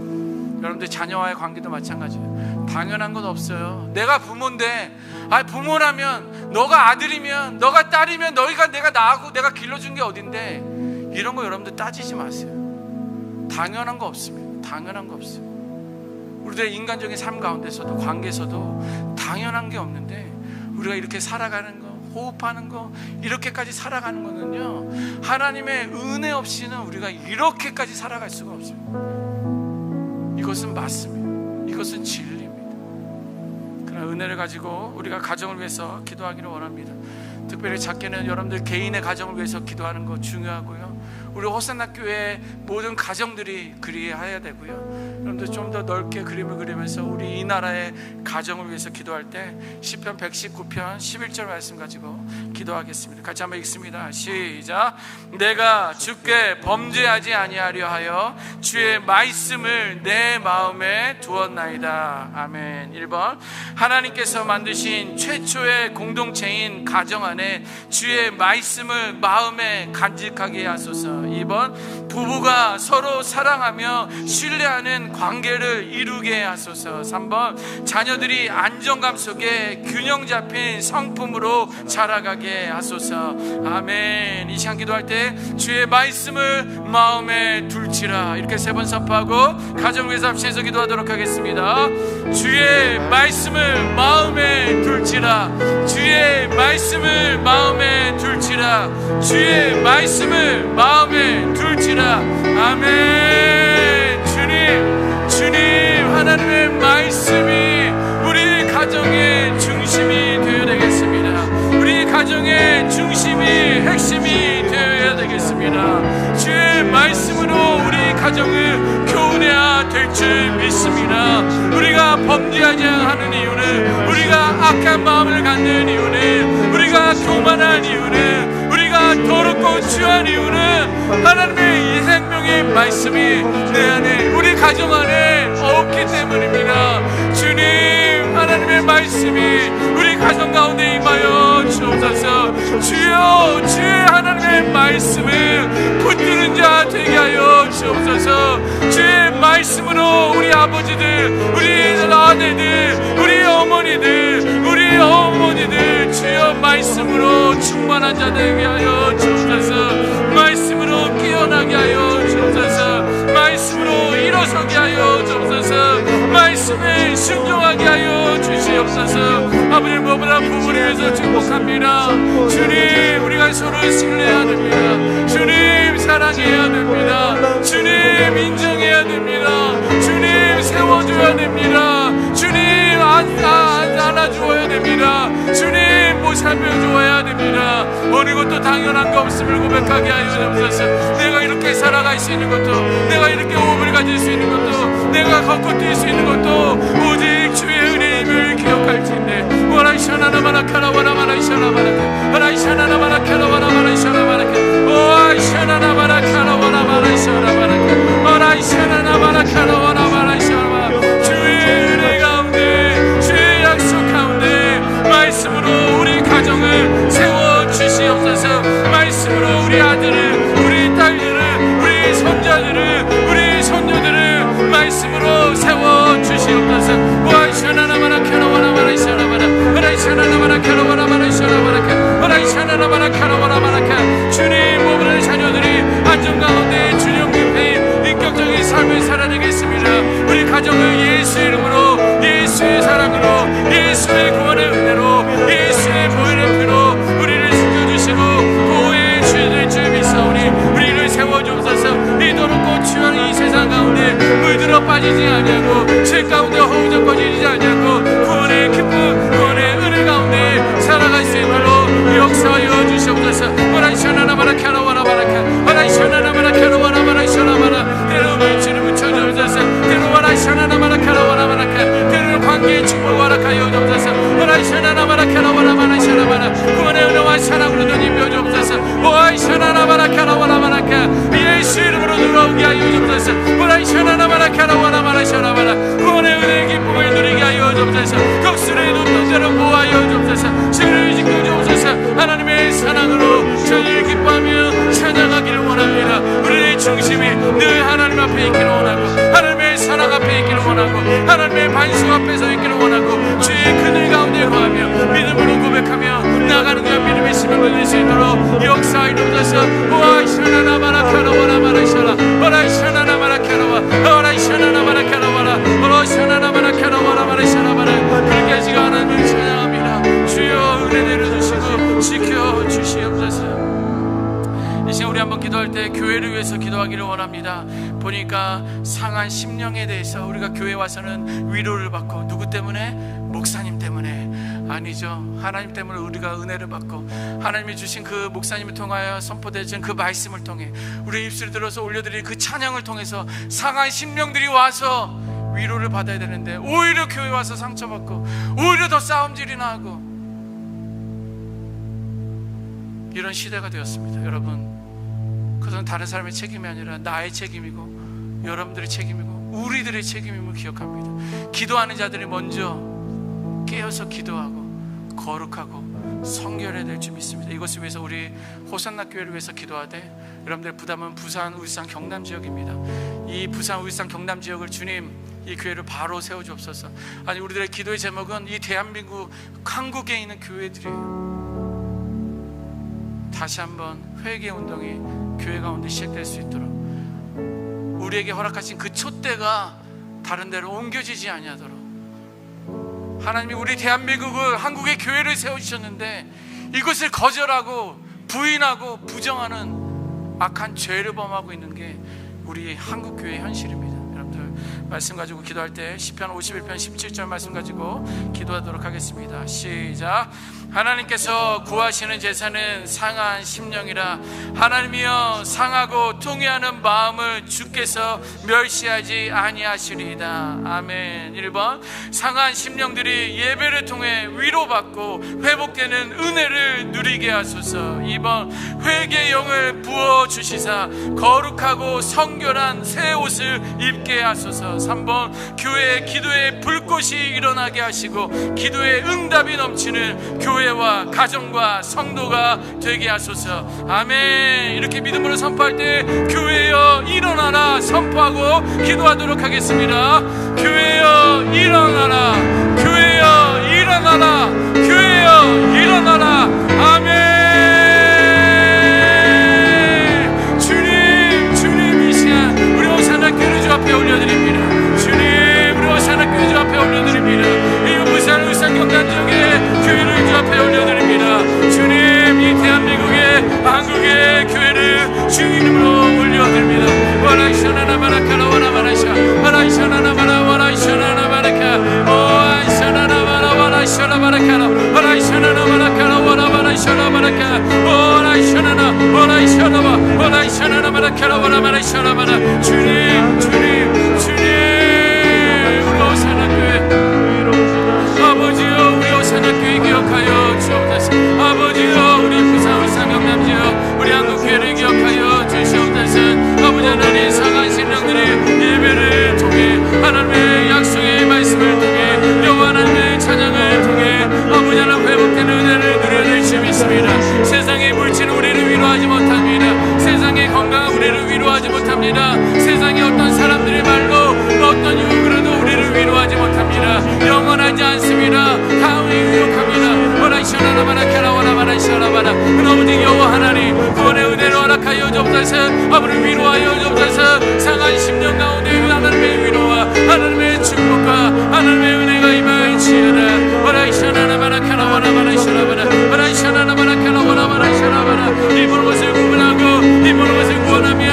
여러분들 자녀와의 관계도 마찬가지예요. 당연한 건 없어요. 내가 부모인데, 부모라면, 너가 아들이면, 너가 딸이면, 너희가 내가 낳고 내가 길러준 게 어딘데, 이런 거 여러분들 따지지 마세요. 당연한 거 없습니다. 당연한 거 없어요. 우리들의 인간적인 삶 가운데서도, 관계에서도 당연한 게 없는데, 우리가 이렇게 살아가는 거, 호흡하는 거, 이렇게까지 살아가는 거는요, 하나님의 은혜 없이는 우리가 이렇게까지 살아갈 수가 없습니다. 이것은 맞습니다. 이것은 진리입니다. 그러나 은혜를 가지고 우리가 가정을 위해서 기도하기를 원합니다. 특별히 작게는 여러분들 개인의 가정을 위해서 기도하는 거 중요하고요. 우리 호산나 교회 모든 가정들이 그리해야 되고요. 여러분들 좀 더 넓게 그림을 그리면서 우리 이 나라의 가정을 위해서 기도할 때 시편 119편 11절 말씀 가지고 기도하겠습니다. 같이 한번 읽습니다. 시작. 내가 주께 범죄하지 아니하려 하여 주의 말씀을 내 마음에 두었나이다. 아멘. 1번, 하나님께서 만드신 최초의 공동체인 가정 안에 주의 말씀을 마음에 간직하게 하소서. 2번, 부부가 서로 사랑하며 신뢰하는 관계를 이루게 하소서. 3번, 자녀들이 안정감 속에 균형 잡힌 성품으로 자라가게 하소서. 아멘. 이 시간 기도할 때 주의 말씀을 마음에 둘지라, 이렇게 3번 선포하고 가정을 위해서 합심해서 기도하도록 하겠습니다. 주의 말씀을 마음에 둘지라, 주의 말씀을 마음에 둘지라, 주의 말씀을 마음에 둘지라. 아멘. 주님 하나님의 말씀이 우리 가정의 중심이 되어야 되겠습니다. 우리 가정의 중심이, 핵심이 되어야 되겠습니다. 주의 말씀으로 우리 가정을 교훈해야 될 줄 믿습니다. 우리가 범죄하지 않는 이유는, 우리가 악한 마음을 갖는 이유는, 우리가 교만한 이유는, 우리가 더럽고 추한 이유는 하나님의 이 생명의 말씀이 내 안에, 우리 가정 안에 없기 때문입니다. 주님 하나님의 말씀이 우리 가정 가운데 임하여 주옵소서. 주여, 주의 하나님의 말씀을 붙드는 자 되게 하여 주옵소서. 주의 말씀으로 우리 아버지들, 우리 아내들, 우리 어머니들, 우리 어머니들 주여 말씀으로 충만한 자 되게 하여 주옵소서. 말씀으로 깨어나게 하여 주옵소서. 말씀으로 일어서게 하여 주옵소서. 말씀에 순종하게 하여 주시옵소서. 아버지, 무엇보다 부부를 위해서 축복합니다. 주님, 우리가 서로 신뢰해야 됩니다. 주님, 사랑해야 됩니다. 주님, 인정해야 됩니다. 주님, 세워줘야 됩니다. 주님, 안아주어야 됩니다. 주님, 보살펴주어야 됩니다. 어느 것도 당연한 거 없음을 고백하게 하여 주옵소서. 내가 이렇게 살아갈 수 있는 것도, 내가 이렇게 호흡을 가질 수 있는 것도, 내가 걷고 뛸 수 있는 것도 오직 주의 은혜임을 기억할 텐데. 와라이샤나나마라카라 와라마라이샤나마라카 와라이샤나나마라카라 와라마라이샤나마라카 와라이샤나나마라카라 와라마라이샤나마라카 와라이샤나나마라카라 와라마라이샤나마라카. 주의 은혜 가운데, 주의 약속 가운데 말씀으로 우리 가정을 세워주시옵소서. 말씀으로 우리 아들을, 우리 딸들을, 우리 손자들을, 우리 손녀들을 말씀으로 세워주시옵소서. 와이샤나나마라카라 와라마라이샤나마라 와라이샤나나마라카라 와라마라이샤나마라카 와라이샤나나마라카라 와라마라카. 주님, 모든 자녀들이 안정 가운데 주님 깊이 인격적인 삶을 살아내겠습니다. 우리 가정을 예수 이름으로, 예수의 사랑으로, 예수의 구원의 은혜로, 예수의 보혈의 피로 우리를 지켜주시고 보호해 주실 줄 믿사오니 우리를 세워주옵소서. 이 더럽고 추한 이 세상 가운데 물들어 빠지지 아니하고 실 가운데 허우적거리지 아니하고 구원의 기쁨, 구원의 은혜 가운데 살아갈 수 있도록 역사하여 주시옵소서. 와라이샤나나마라카라 와라마라카 와라이샤나나마라카라 와라마라이샤나마라. 때로 물질을 묻혀주옵소서. 때로 와라이샤나나마라카라 와라마라카, 때로 관계의 축복 허락하여 주옵소서. 역사에 이루어져서 오아이샤나나 마라카라와라 마라샤라 오라이샤나나 마라카라와 오라이샤나나 마라카라와라 오라이샤나나 마라카라와라 마라샤라 마라 그렇게 하시고 하나님을 찬양합니다. 주여 은혜 내려주시고 지켜주시옵소서. 이 시간 우리 한번 기도할 때 교회를 위해서 기도하기를 원합니다. 보니까 상한 심령에 대해서 우리가 교회 와서는 위로를 받고 누구 때문에? 목사님 때문에 아니죠. 하나님 때문에 우리가 은혜를 받고 하나님이 주신 그 목사님을 통하여 선포되신 그 말씀을 통해 우리 입술을 들어서 올려드릴 그 찬양을 통해서 상한 심령들이 와서 위로를 받아야 되는데 오히려 교회 와서 상처받고 오히려 더 싸움질이나 하고 이런 시대가 되었습니다. 여러분, 그것은 다른 사람의 책임이 아니라 나의 책임이고 여러분들의 책임이고 우리들의 책임임을 기억합니다. 기도하는 자들이 먼저 깨어서 기도하고 거룩하고 성결해야 될 줄 믿습니다. 이것을 위해서 우리 호산나 교회를 위해서 기도하되 여러분들 부담은 부산, 울산, 경남 지역입니다. 이 부산, 울산, 경남 지역을 주님 이 교회를 바로 세워주옵소서. 아니 우리들의 기도의 제목은 이 대한민국 한국에 있는 교회들이에요. 다시 한번 회개 운동이 교회 가운데 시작될 수 있도록 우리에게 허락하신 그 촛대가 다른 데로 옮겨지지 아니하도록 하나님이 우리 대한민국을 한국의 교회를 세워주셨는데 이것을 거절하고 부인하고 부정하는 악한 죄를 범하고 있는 게 우리 한국교회의 현실입니다. 여러분들 말씀 가지고 기도할 때 시편 51편 17절 말씀 가지고 기도하도록 하겠습니다. 시작. 하나님께서 구하시는 제사는 상한 심령이라. 하나님이여 상하고 통회하는 마음을 주께서 멸시하지 아니하시리이다. 아멘. 1번 상한 심령들이 예배를 통해 위로받고 회복되는 은혜를 누리게 하소서. 2번 회개의 영을 부어주시사 거룩하고 성결한 새 옷을 입게 하소서. 3번 교회의 기도의 불꽃이 일어나게 하시고 기도의 응답이 넘치는 교회와 가정과 성도가 되게 하소서. 아멘. 이렇게 믿음으로 선포할 때 교회여 일어나라 선포하고 기도하도록 하겠습니다. 교회여 일어나라, 교회여 일어나라, 교회여 일어나라. 아멘. 주님 이 시간 우리 호산나 교회 주 앞에 올려드립니다. 주님 우리 호산나 교회 주 앞에 올려드립니다. 이 부산 울산 경남 지역의 교회를 주 앞에 올려드립니다. 주님 이 대한민국의 한국의 교회를 주 이름으로 올려드립니다. 와라이샤나나 마라카라 와라마라샤 와라이샤나나 마라 와라이샤나나 마라카 오아이샤나나 마라 와라이샤나 마라카라 와라이샤나나 마라카라 와라마라샤나 마라카 오아이샤나나 와라이샤나마 와라이샤나나 마라카라 와라마라샤나 마라. 주님 우리 호산나 교회 아버지여 우리 호산나 교회 기억하여 주옵소서. 아버지여 우리 부산 울산 경남 지역 우리 한국교회를 기억하여 주시옵소서. 아버지 하나님 상한 심령들이 예배를 통해 하나님의 약속의 말씀을 통해 여호와 하나님의 찬양을 통해 아버지 하나님 회복된 은혜를 누려야 될 줄 믿습니다. 세상의 물질은 우리를 위로하지 못합니다. 세상의 건강은 우리를 위로하지 못합니다. 세상의 어떤 사람들의 말로 어떤 유혹으로도 우리를 위로하지 못합니다. 영원하지 않습니다. 다음에 유혹합니다. 오라이샤나나 마라카라 와라마라샤라바라. 아버지 여호와 하나님 구원의 은혜를 허락하여 주옵소서. 아버지를 위로하여 주옵소서. 상한 심령 가운데 하나님의 위로와 하나님의 축복과 하나님의 은혜가 임하일지어다. 오라이샤나나 마라카라 와라마라샤라바라 오라이샤나나 마라카라 와라마라샤라바라. 이 모든 것을 구분하고 이 모든 것을 구원하며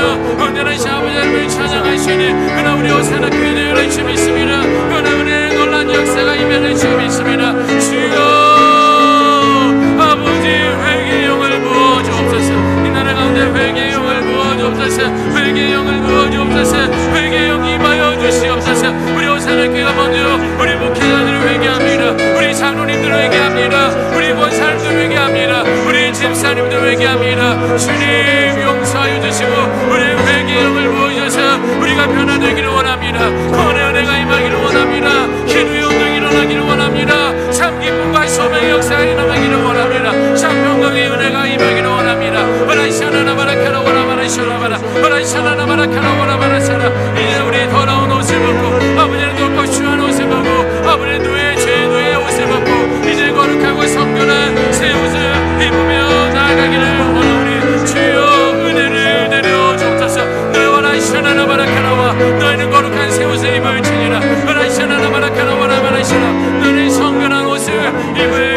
언제나 아버지 하나님을 찬양하시니 그러나 우리 호산나 교회 되어라 주 믿습니다. 그러나 은혜의 놀란 역사가 임하는 주 믿습니다. 주여 아버지 회개의 영을 부어주옵소서. 이 나라 가운데 회개의 영을 부어주옵소서. 회개의 영을 부어주옵소서. 회개의 영이 임하여 주시옵소서. 우리 호산나 교회가 먼저 우리 목회자들을 회개합니다. 우리 장로님들을 회개합니다. 우리 권사님들 회개합니다. 우리 집사님들 회개합니다. 주님 용서하여 주시고 우리 회개의 영을 부어주셔서 우리가 변화되기를 원합니다. 구원의 은혜가 임하기를 원합니다. 기도의 운동이 일어나기를 원합니다. 참 기쁨과 소명의 역사가 일어나기를 원합니다. 참 평강의 은혜가 임하기를 원합니다. 오라이샤나나 마라카라 와라마라샤라바라 오라이샤나나 마라카라 와라마라샤라. 이제 우리 더러운 옷을 벗고 아버지는 돕고 추한 옷을 벗고 아버지는 죄의 옷을 벗고 이제 거룩하고 성결한 새 옷을 입으며 나아가기를 원합니다.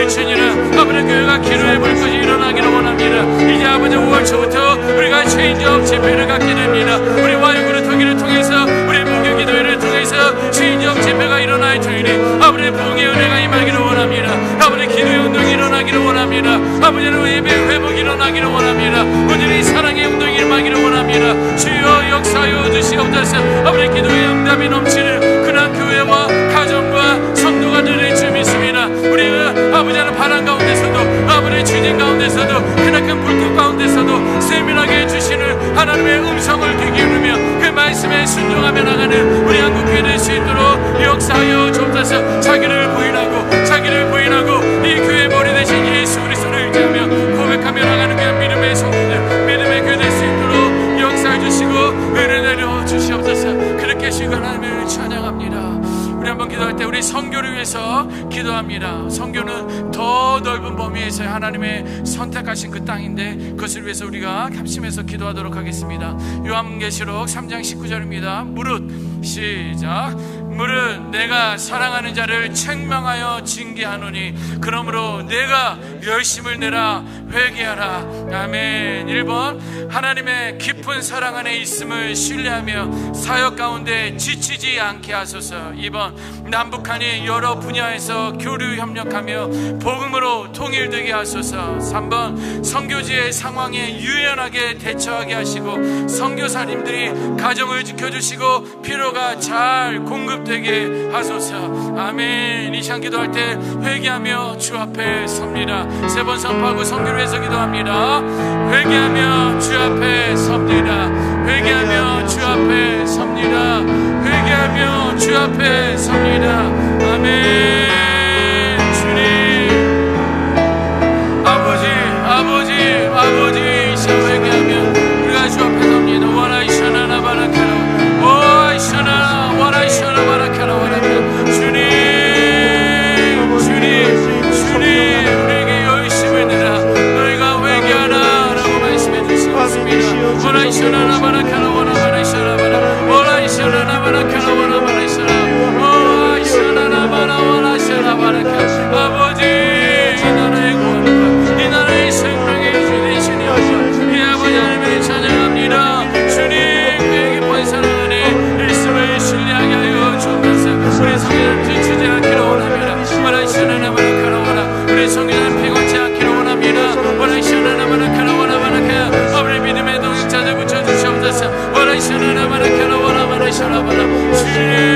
은혜를 주니라. 아버지 교회가 기도의 불꽃이 일어나기를 원합니다. 이제 아버지 5월 초부터 우리가 체인지업 집회를 갖게 됩니다. 우리 와이구르 토기를 통해서 우리 목요 기도회를 통해서 체인지업 집회가 일어날 터이니 아버지 부흥의 은혜가 임하기를 원합니다. 아버지 기도의 운동이 일어나기를 원합니다. 아버지는 예배의 회복이 일어나기를 원합니다. 오늘의 사랑의 운동이 일어나기를 원합니다. 주여 역사하여 주시옵소서. 아버지 기도의 응답이 넘치는 그날 교회와 가정과 성도가 되는 줄 믿습니다. 우리가 아버지는 바람 가운데서도 아버지의 주진 가운데서도 크나큰 불꽃 가운데서도 세밀하게 해주시는 하나님의 음성을 귀 기울이며 그 말씀에 순종하며 나가는 우리 한국교회 될 수 있도록 역사하여 주옵소서. 자기를 부인하고 이 교회의 머리 되신 예수 그리스도를 의지하며 고백하며 나가는 그 믿음의 성도들, 믿음의 교회 될 수 있도록 역사해 주시고 은혜 내려 주시옵소서. 그렇게 하시고 하나님을 찬양합니다. 우리 한번 기도할 때 우리 선교를 위해서 기도합니다. 선교는 더 넓은 범위에서 하나님의 선택하신 그 땅인데 그것을 위해서 우리가 합심해서 기도하도록 하겠습니다. 요한계시록 3장 19절입니다. 무릇 시작. 무릇 내가 사랑하는 자를 책망하여 징계하노니 그러므로 내가 열심을 내라 회개하라. 아멘. 1번 하나님의 깊은 사랑 안에 있음을 신뢰하며 사역 가운데 지치지 않게 하소서. 2번 남북한이 여러 분야에서 교류 협력하며 복음으로 통일되게 하소서. 3번 선교지의 상황에 유연하게 대처하게 하시고 선교사님들이 가정을 지켜주시고 필요가 잘 공급되게 하소서. 아멘. 이 시간 기도할 때 회개하며 주 앞에 섭니다. 3번 선포하고 선교를 위해서 기도합니다. 회개하며 주 앞에 섭니다. 회개하며 주 앞에 섭니다. 회개하며 주 앞에 섭니다. 아멘. 주님 아버지 이 시간 회개하며 우리가 주 앞에 섭니다. 와라이샤나나 바라카라 와이샤나 와라이샤나 바라카라 와라카. 주님 우리에게 열심을 내라. 너희가 회개하라 라고 말씀해 주시옵습니다. 와라이샤나나 바라카라 와라바라이샤나 바라 와라이샤나나 바라카라 와라바라이샤나 와이샤나나 바라 와라이샤나 바라카. 아버지 이 나라의 구원과 이 나라의 생명의 주되시니 이 아버지 하나님을 찬양합니다. 주님 그의 깊은 사랑 안에 일심을 신뢰하게 하여 주옵소서. 우리 성회를 뒤치지 않기를 원합니다. 와라이샤나나 바라카라 와라. 우리 성회를 피곤치 않기를 원합니다. 와라이샤나나 바라카라 와라바라카. 아버지 믿음의 동역자들 붙여주시옵소서. 와라이샤나나 바라카라 와라바라이샤나 바라. 주님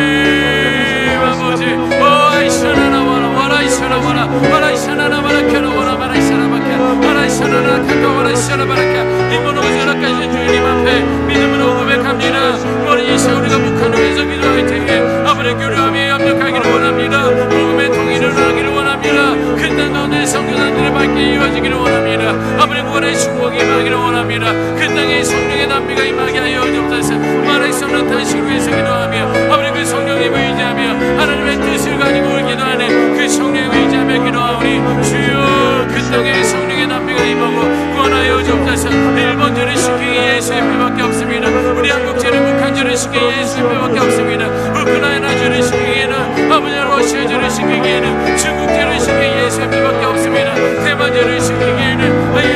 아버지 와이샤나나 와라 와라이샤나 와라 와라이샤나나 바라카라 와라바라이샤나 바카 와라이샤나나 카카 와라이샤나 바라카. 이번 오전까지 주님 앞에 믿음으로 고백합니다. 머리 이시 우리가 북한을 위해서 기도할 때에 아버지 교류함에 협력하기를 원합니다. 복음의 통일을 하기를 원합니다. 그 땅 가운데 선교사들의 밝게 이루어지기를 원합니다. 아버지 구원의 축복이 임하기를 원합니다. 그 땅에 성령의 담비가 임하게 하여 주옵소서. 말할 수 없는 탄식을 위해서 기도하며 아버지 그 성령의 의지하며 하나님의 뜻을 가지고 기도하는 그 성령의 의지하며 기도하오니 주여 그 땅에 성령의 담비가 임하고 구원하여 주옵소서. 일본 죄를 시키기 예수의 피밖에 없습니다. 우리 한국 죄를 북한 죄를 시키기 예수의 피밖에 없습니다. 우크라이나 죄를 시키기에는 아버지 러시아 죄를 시키기에는 중국 죄를 시키기 예수의 피밖에 없습니다. 대만 죄를 시키기에는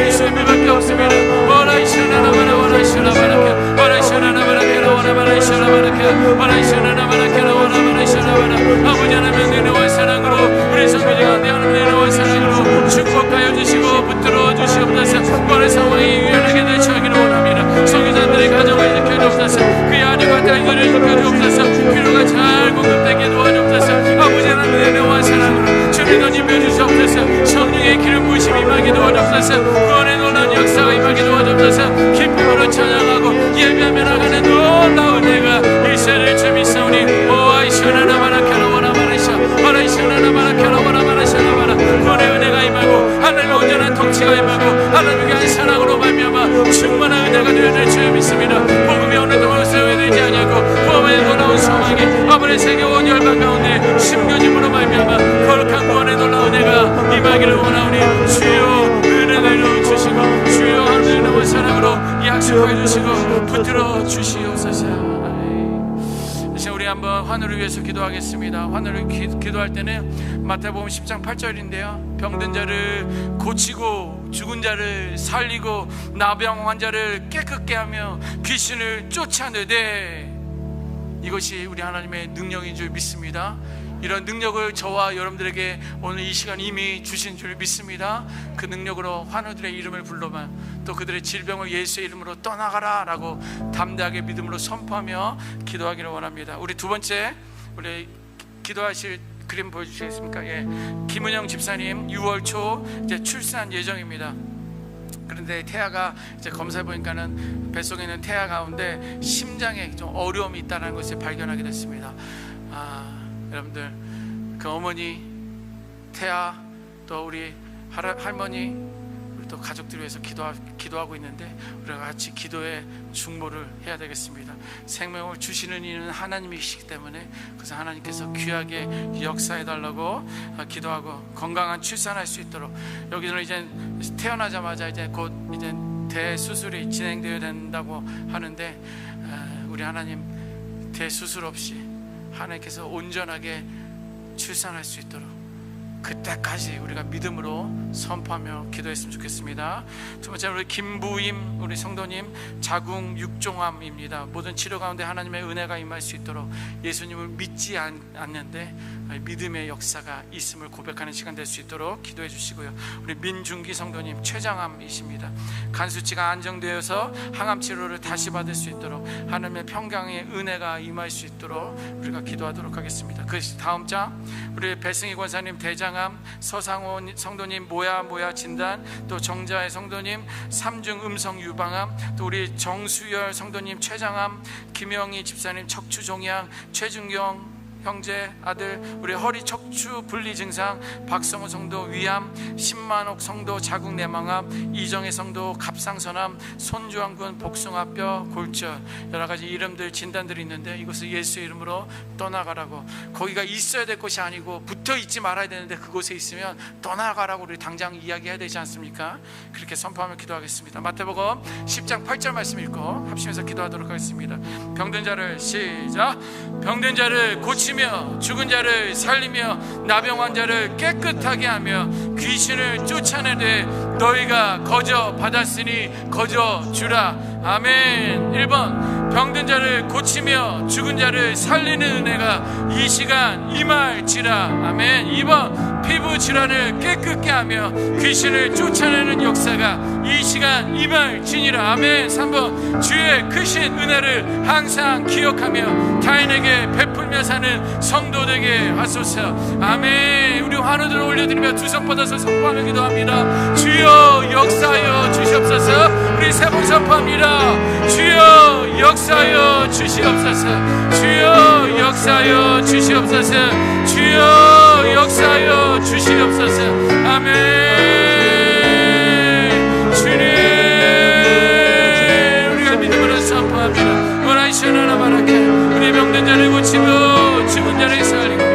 예수의 피밖에 없습니다. 와라이샤나나바라 와라이샤나바라카 와라이샤나나바라카라 와라바라이샤나바라카 와라이샤나나바라카라 와라바라이샤나바라. 아버지 하나님 내려와 사랑으로 우리 성교제 가운데 하나님 내려와 사랑으로 축복하여 주시고 붙들어 주시옵소서. 오늘 상황이 유연하게 대처하기를 원합니다. 성교사들의 가정을 지켜주옵소서. 그의 아내와 딸들을 지켜주옵소서. 필요가 잘 공급되게 도와주옵소서. 아버지 하나님 내려와 사랑으로 주님을 입혀 주시옵소서. 성령의 기름 부으심이 임하게 도와주옵소서. 구원의 놀라운 역사가 임하게 도와주옵소서. 기쁨으로 찬양하고 예배하며 나가는 놀라운 내가 일세를 주 믿사오니 오아이샤나나 바라카라 와라바라이샤 와라이샤나나 바라카라 와라바라이샤나 바라. 구원의 은혜가 임하고 하나님의 온전한 통치가 임하고 하나님의 한 사랑으로 말미암아 충만한 은혜가 되어질 줄 믿습니다. 복음이 어느 동안 세워되지 아니하고 구원의 놀라운 소망이 아버지 세계 온 열방 가운데 심겨짐으로 말미암아 거룩한 구원의 놀라운 은혜가 임하기를 원하오니 주여 은혜 내려주시고 주여 하나님의 놀라운 사랑으로 약속해 주시고 붙들어 주시옵소서. 이제 우리 한번 환우를 위해서 기도하겠습니다. 환우를 기도할 때는 마태복음 10장 8절인데요. 병든 자를 고치고 죽은 자를 살리고 나병 환자를 깨끗게 하며 귀신을 쫓아내되, 이것이 우리 하나님의 능력인 줄 믿습니다. 이런 능력을 저와 여러분들에게 오늘 이 시간 이미 주신 줄 믿습니다. 그 능력으로 환우들의 이름을 불러면 또 그들의 질병을 예수의 이름으로 떠나가라 라고 담대하게 믿음으로 선포하며 기도하기를 원합니다. 우리 두 번째, 우리 기도하실 그림 보여주시겠습니까? 예. 김은영 집사님 6월 초 이제 출산 예정입니다. 그런데 태아가 이제 검사해 보니까는 뱃속에 있는 태아 가운데 심장에 좀 어려움이 있다는 것을 발견하게 됐습니다. 여러분들, 그 어머니, 태아, 또 우리 할머니, 우리 또 가족들 위해서 기도하고 있는데 우리가 같이 기도에 중보를 해야 되겠습니다. 생명을 주시는 이는 하나님이시기 때문에, 그래서 하나님께서 귀하게 역사해 달라고 기도하고 건강한 출산할 수 있도록, 여기는 이제 태어나자마자 이제 곧 이제 대수술이 진행되어야 된다고 하는데, 우리 하나님 대수술 없이 하나님께서 온전하게 출산할 수 있도록 그때까지 우리가 믿음으로 선포하며 기도했으면 좋겠습니다. 두 번째, 우리 김부임 우리 성도님 자궁 육종암입니다. 모든 치료 가운데 하나님의 은혜가 임할 수 있도록 예수님을 믿지 않는데 믿음의 역사가 있음을 고백하는 시간 될 수 있도록 기도해 주시고요. 우리 민중기 성도님 췌장암이십니다. 간 수치가 안정되어서 항암 치료를 다시 받을 수 있도록 하나님의 평강의 은혜가 임할 수 있도록 우리가 기도하도록 하겠습니다. 그 다음 장, 우리 배승희 권사님 대장암, 서상호 성도님 모야 진단, 또 정자의 성도님 3중 음성 유방암, 또 우리 정수열 성도님 췌장암, 김영희 집사님 척추 종양, 최준경 형제 아들 우리 허리 척추 분리 증상, 박성호 성도 위암, 신만옥 성도 자궁 내망암, 이정혜 성도 갑상선암, 손주환군 복숭아뼈 골절, 여러 가지 이름들 진단들이 있는데 이것을 예수의 이름으로 떠나가라고, 거기가 있어야 될 것이 아니고 붙어 있지 말아야 되는데 그곳에 있으면 떠나가라고 우리 당장 이야기해야 되지 않습니까? 그렇게 선포하며 기도하겠습니다. 마태복음 10장 8절 말씀 읽고 합심해서 기도하도록 하겠습니다. 병든 자를 시작. 병든 자를 고치며 죽은 자를 살리며 나병 환자를 깨끗하게 하며 귀신을 쫓아내되 너희가 거저 받았으니 거저 주라. 아멘. 1번, 병든 자를 고치며 죽은 자를 살리는 은혜가 이 시간 임할지라. 아멘. 2번, 피부 질환을 깨끗게 하며 귀신을 쫓아내는 역사가 이 시간 임할지니라. 아멘. 3번, 주의 크신 은혜를 항상 기억하며 타인에게 베풀며 사는 성도 되게 하소서. 아멘. 우리 환호들을 올려드리며 두 손 뻗어서 선포하며 기도합니다. 주여 역사하여 주시옵소서. 우리 세 번 선포합니다. 주여 역사하여 주시옵소서. 주여 역사하여 주시옵소서. 주여 역사하여 주시옵소서. 아멘. 주님, 우리가 믿음으로 선포합니다. 원하시오나 바라케. 우리 병든 자를 고치고 죽은 자를 살리고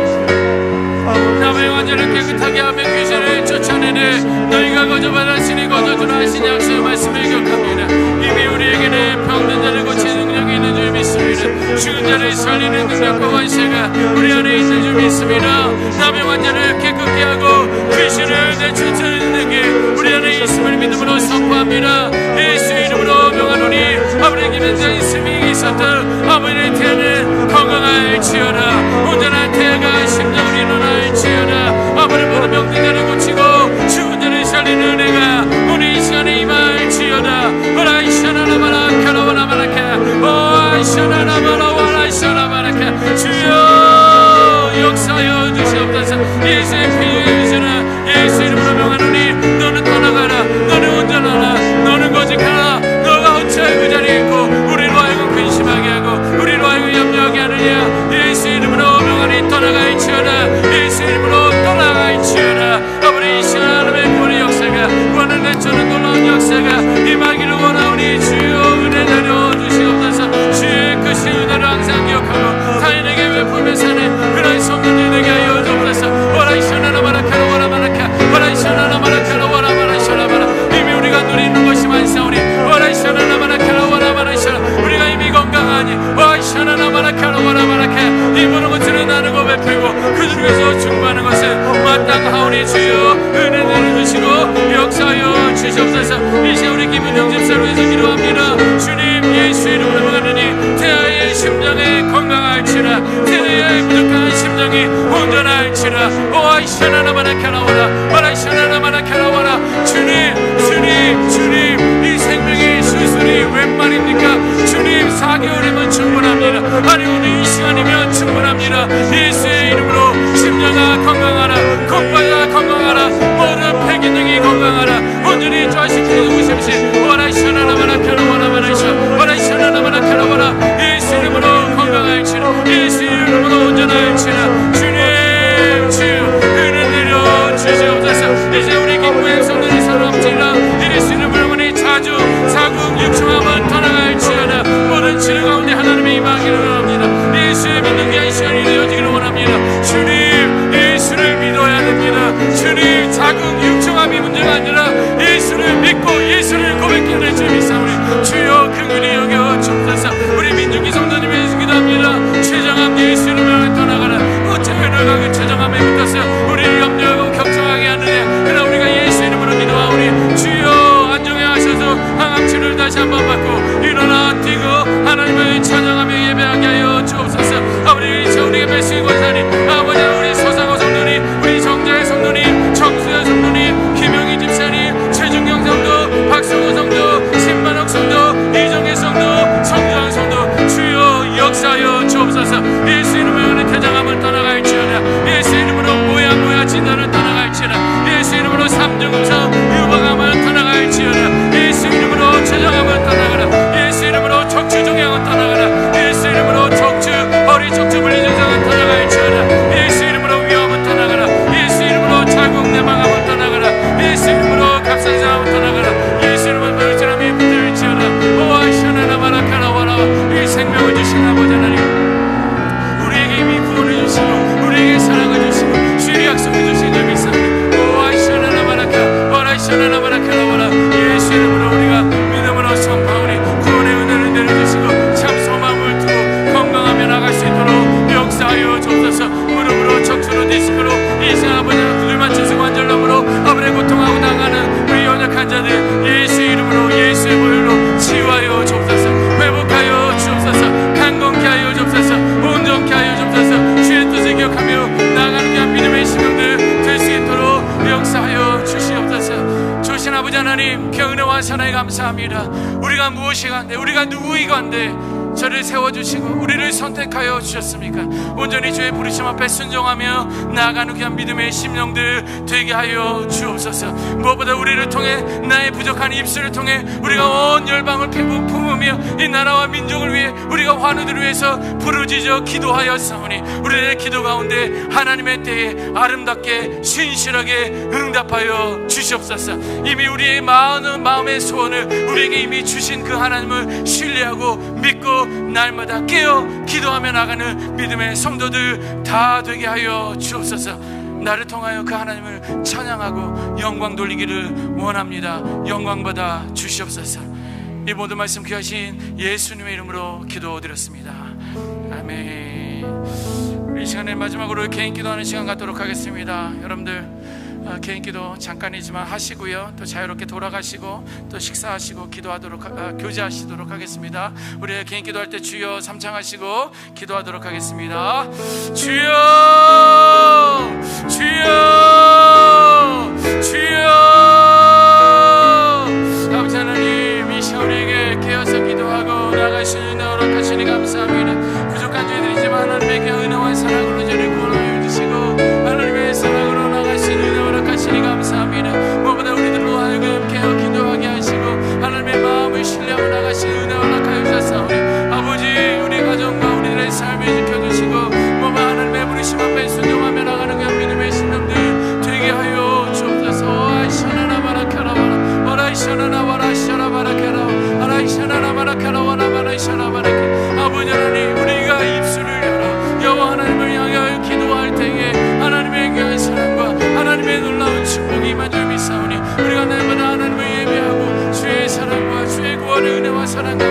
나병 환자를 깨끗하게 하며 귀신을 쫓아내네 너희가 거저 받았으니 거저 주라 하신 약속의 말씀을 기억합니다. 이미 우리에게는 병든 자를 고치는 능력이 있는 줄 믿습니다. 죽은 자를 살리는 능력과 권세가 우리 안에 있는 줄 믿습니다. 나병 환자를 깨끗게 하고 귀신을 내쫓아내는 능력이 우리 안에 있음을 믿음으로 선포합니다. 예수의 이름으로 명하노니 아버지 김현장 있음이 있었던 아버지의 태아는 건강할지어다. 온전한 태아가 심장을 일어날지어다. 아버지 모든 병든 자를 고치고 죽은 자를 살리는 은혜가 우리 이 시간에 임할지어다. 오라이샤나나바라 카라바나바라카 오아이샤나나바라 와라이샤나바라카 주여 역사여 주시옵소서. 예수의 피의 위전아 예수 이름으로 명하노니 너는 떠나가라. 너는 온전하라. 너는 거짓하라. 너가 어찌하여 그 자리에 있고 우리로 하여금 근심하게 하고 우리로 하여금 염려하게 하느냐. 예수 이름으로 명하니 떠나갈지어다. 예수 이름으로 떠나갈지어다. 건강하라. 콩팥아 건강하라. 모든 폐기능이 건강하라. 온전히 좌식기도 우심시 와라이샤나나마나 켜라와라마라이샤 와라이샤나나마나 켜라와라. 예수 이름으로 건강할지라. 예수 이름으로 온전할지라. 주님 주여 은혜 내려 주시옵소서. 이제 우리 기부의 손들이 서럽지라. 예수 이름으로 우리 자주 자국 육충함은 떠나갈지어다. 모든 치료 가운데 하나님의 임하기를 원합니다. 예수의 믿는 귀한 시간이 되어지기를 원합니다. 주님 예수를 믿어야 됩니다. 주님 자국 육충함이 문제가 아니라 예수를 믿고 예수를 고백해야 될 줄 믿사오니 주여 긍휼히 여겨 주옵소서. 우리 민중기 성도님을 위해서 기도합니다. 최정함 예수 이름으로 떠나가라. 어찌하여 너희가 그 최정함에 붙어서 우리를 염려하고 걱정하게 하느냐. 그러나 우리가 예수 이름으로 기도하오니 주여 안정해 하셔서 항암 치료를 다시 한번 받고 일어나 뛰고 하나님을 찬양하며 예배하게 하여 주옵소서. 아버지 우리에게 말씀이 권사니 아버지 우리 서상호 성도님 우리 정자의 성도님 정수현 성도님 김영희 집사님 최준경 성도 박성호 성도 신만옥 성도 이정혜 성도 성주환 성도 주여 역사하여 주옵소서. 예수 이름으로 대장암을 떠나갈지어다. 예수 이름으로 모야 진단을 떠나갈지어다. 예수 이름으로 삼중음성 유방암을 떠나갈지어다. 예수 이름으로 최장암을 떠나가라. 예수 이름으로 척추종양은 떠나가라. 예수 이름으로 척추 허리 척추 분리증상은 떠나갈지어다. 예수 이름으로 위험은 떠나가라. 예수 이름으로 자국 내망암은 떠나가라. 예수 이름으로 갑상선암은 떠나가라. 예수 이름으로 멸절함이 붙들지어다. 오아 시원하나 마라카라와라. 이 생명을 주신 아버지 하나님 우리에게 이미 구원을 주시고 우리에게 사랑을 주시고 주의 약속을 주신 줄 믿사오니 오아 시원하나 마라카 와라 시원하나 마라카라와라. 예수 이름으로 우리가 믿음으로 선포하오니 구원의 은혜를 내려주시고 참 소망을 두고 건강하며 나갈 수 있도록 역사하여 주옵소서. 무릎으로 척추로 디스크로 이생 아버지와 두들 맞춰서 관절염으로 아버지 고통하고 당하는 우리 연약한 자들 예수 이름으로 예수의 보혈로 치유하여 주옵소서. 회복하여 주옵소서. 강건케 하여 주옵소서. 온전케 하여 주옵소서. 주의 뜻을 기억하며 나아가는 귀한 믿음의 심령들 될 수 있도록 역사하여 주시옵소서. 주신 아버지 하나님 그 은혜와 사랑에 감사합니다. 우리가 무엇이 간데 우리가 누구이가 한데 저를 세워주시고 우리를 선택하여 주셨습니까? 온전히 주의 부르심 앞에 순종하며 나아가는 귀한 믿음의 심령들 되게 하여 주옵소서. 무엇보다 우리를 통해 나의 부족한 입술을 통해 우리가 온 열방을 품으며 이 나라와 민족을 위해 우리가 환우들을 위해서 부르짖어 기도하였사오니 우리의 기도 가운데 하나님의 때에 아름답게 신실하게 응답하여 주시옵소서. 이미 우리의 마음의 소원을 우리에게 이미 주신 그 하나님을 신뢰하고 믿고 날마다 깨어 기도하며 나가는 믿음의 성도들 다 되게 하여 주옵소서. 나를 통하여 그 하나님을 찬양하고 영광 돌리기를 원합니다. 영광 받아 주시옵소서. 이 모든 말씀 귀하신 예수님의 이름으로 기도드렸습니다. 아멘. 이 시간에 마지막으로 개인 기도하는 시간 갖도록 하겠습니다. 여러분들 개인 기도 잠깐이지만 하시고요. 또 자유롭게 돌아가시고 또 식사하시고 기도하도록 교제하시도록 하겠습니다. 우리 개인 기도할 때 주여 삼창하시고 기도하도록 하겠습니다. 주여 주여 주여. 아버지 하나님 이 시간 우리에게 깨어서 기도하고 나가시는 은혜 허락하시니 감사합니다. 부족한 저희들이지만 하나님의 은혜와 사랑으로 저를 구원하여 주시고 하나님의 사랑으로 나가시는 은혜 허락하시니 감사합니다. 무엇보다 우리들로 하여금 깨어 기도하게 하시고 하나님의 마음을 신뢰하고 나가시는 은혜 허락하여 주셨사오니 아버지 우리 가정과 우리들의 삶을 지켜주시고 무엇보다 하나님의 부르심 앞에 순종하며 나가는 그 믿음의 신령들 되게 하여 주옵소서. 아이샤나나 바라카라와라 와라이샤나나 와라샤나 바라카라 아라이샤나나 바라카라 와라바라이샤나 바라카. 아버지 하나님 우리가 입술을 열어 여호와 하나님을 향하여 기도할 때에 하나님의 귀한 사랑과 하나님의 놀라운 축복이 임한 줄 믿사오니 우리가 날마다 하나님을 예배하고 주의 사랑과 주의 구원의 은혜와 사랑과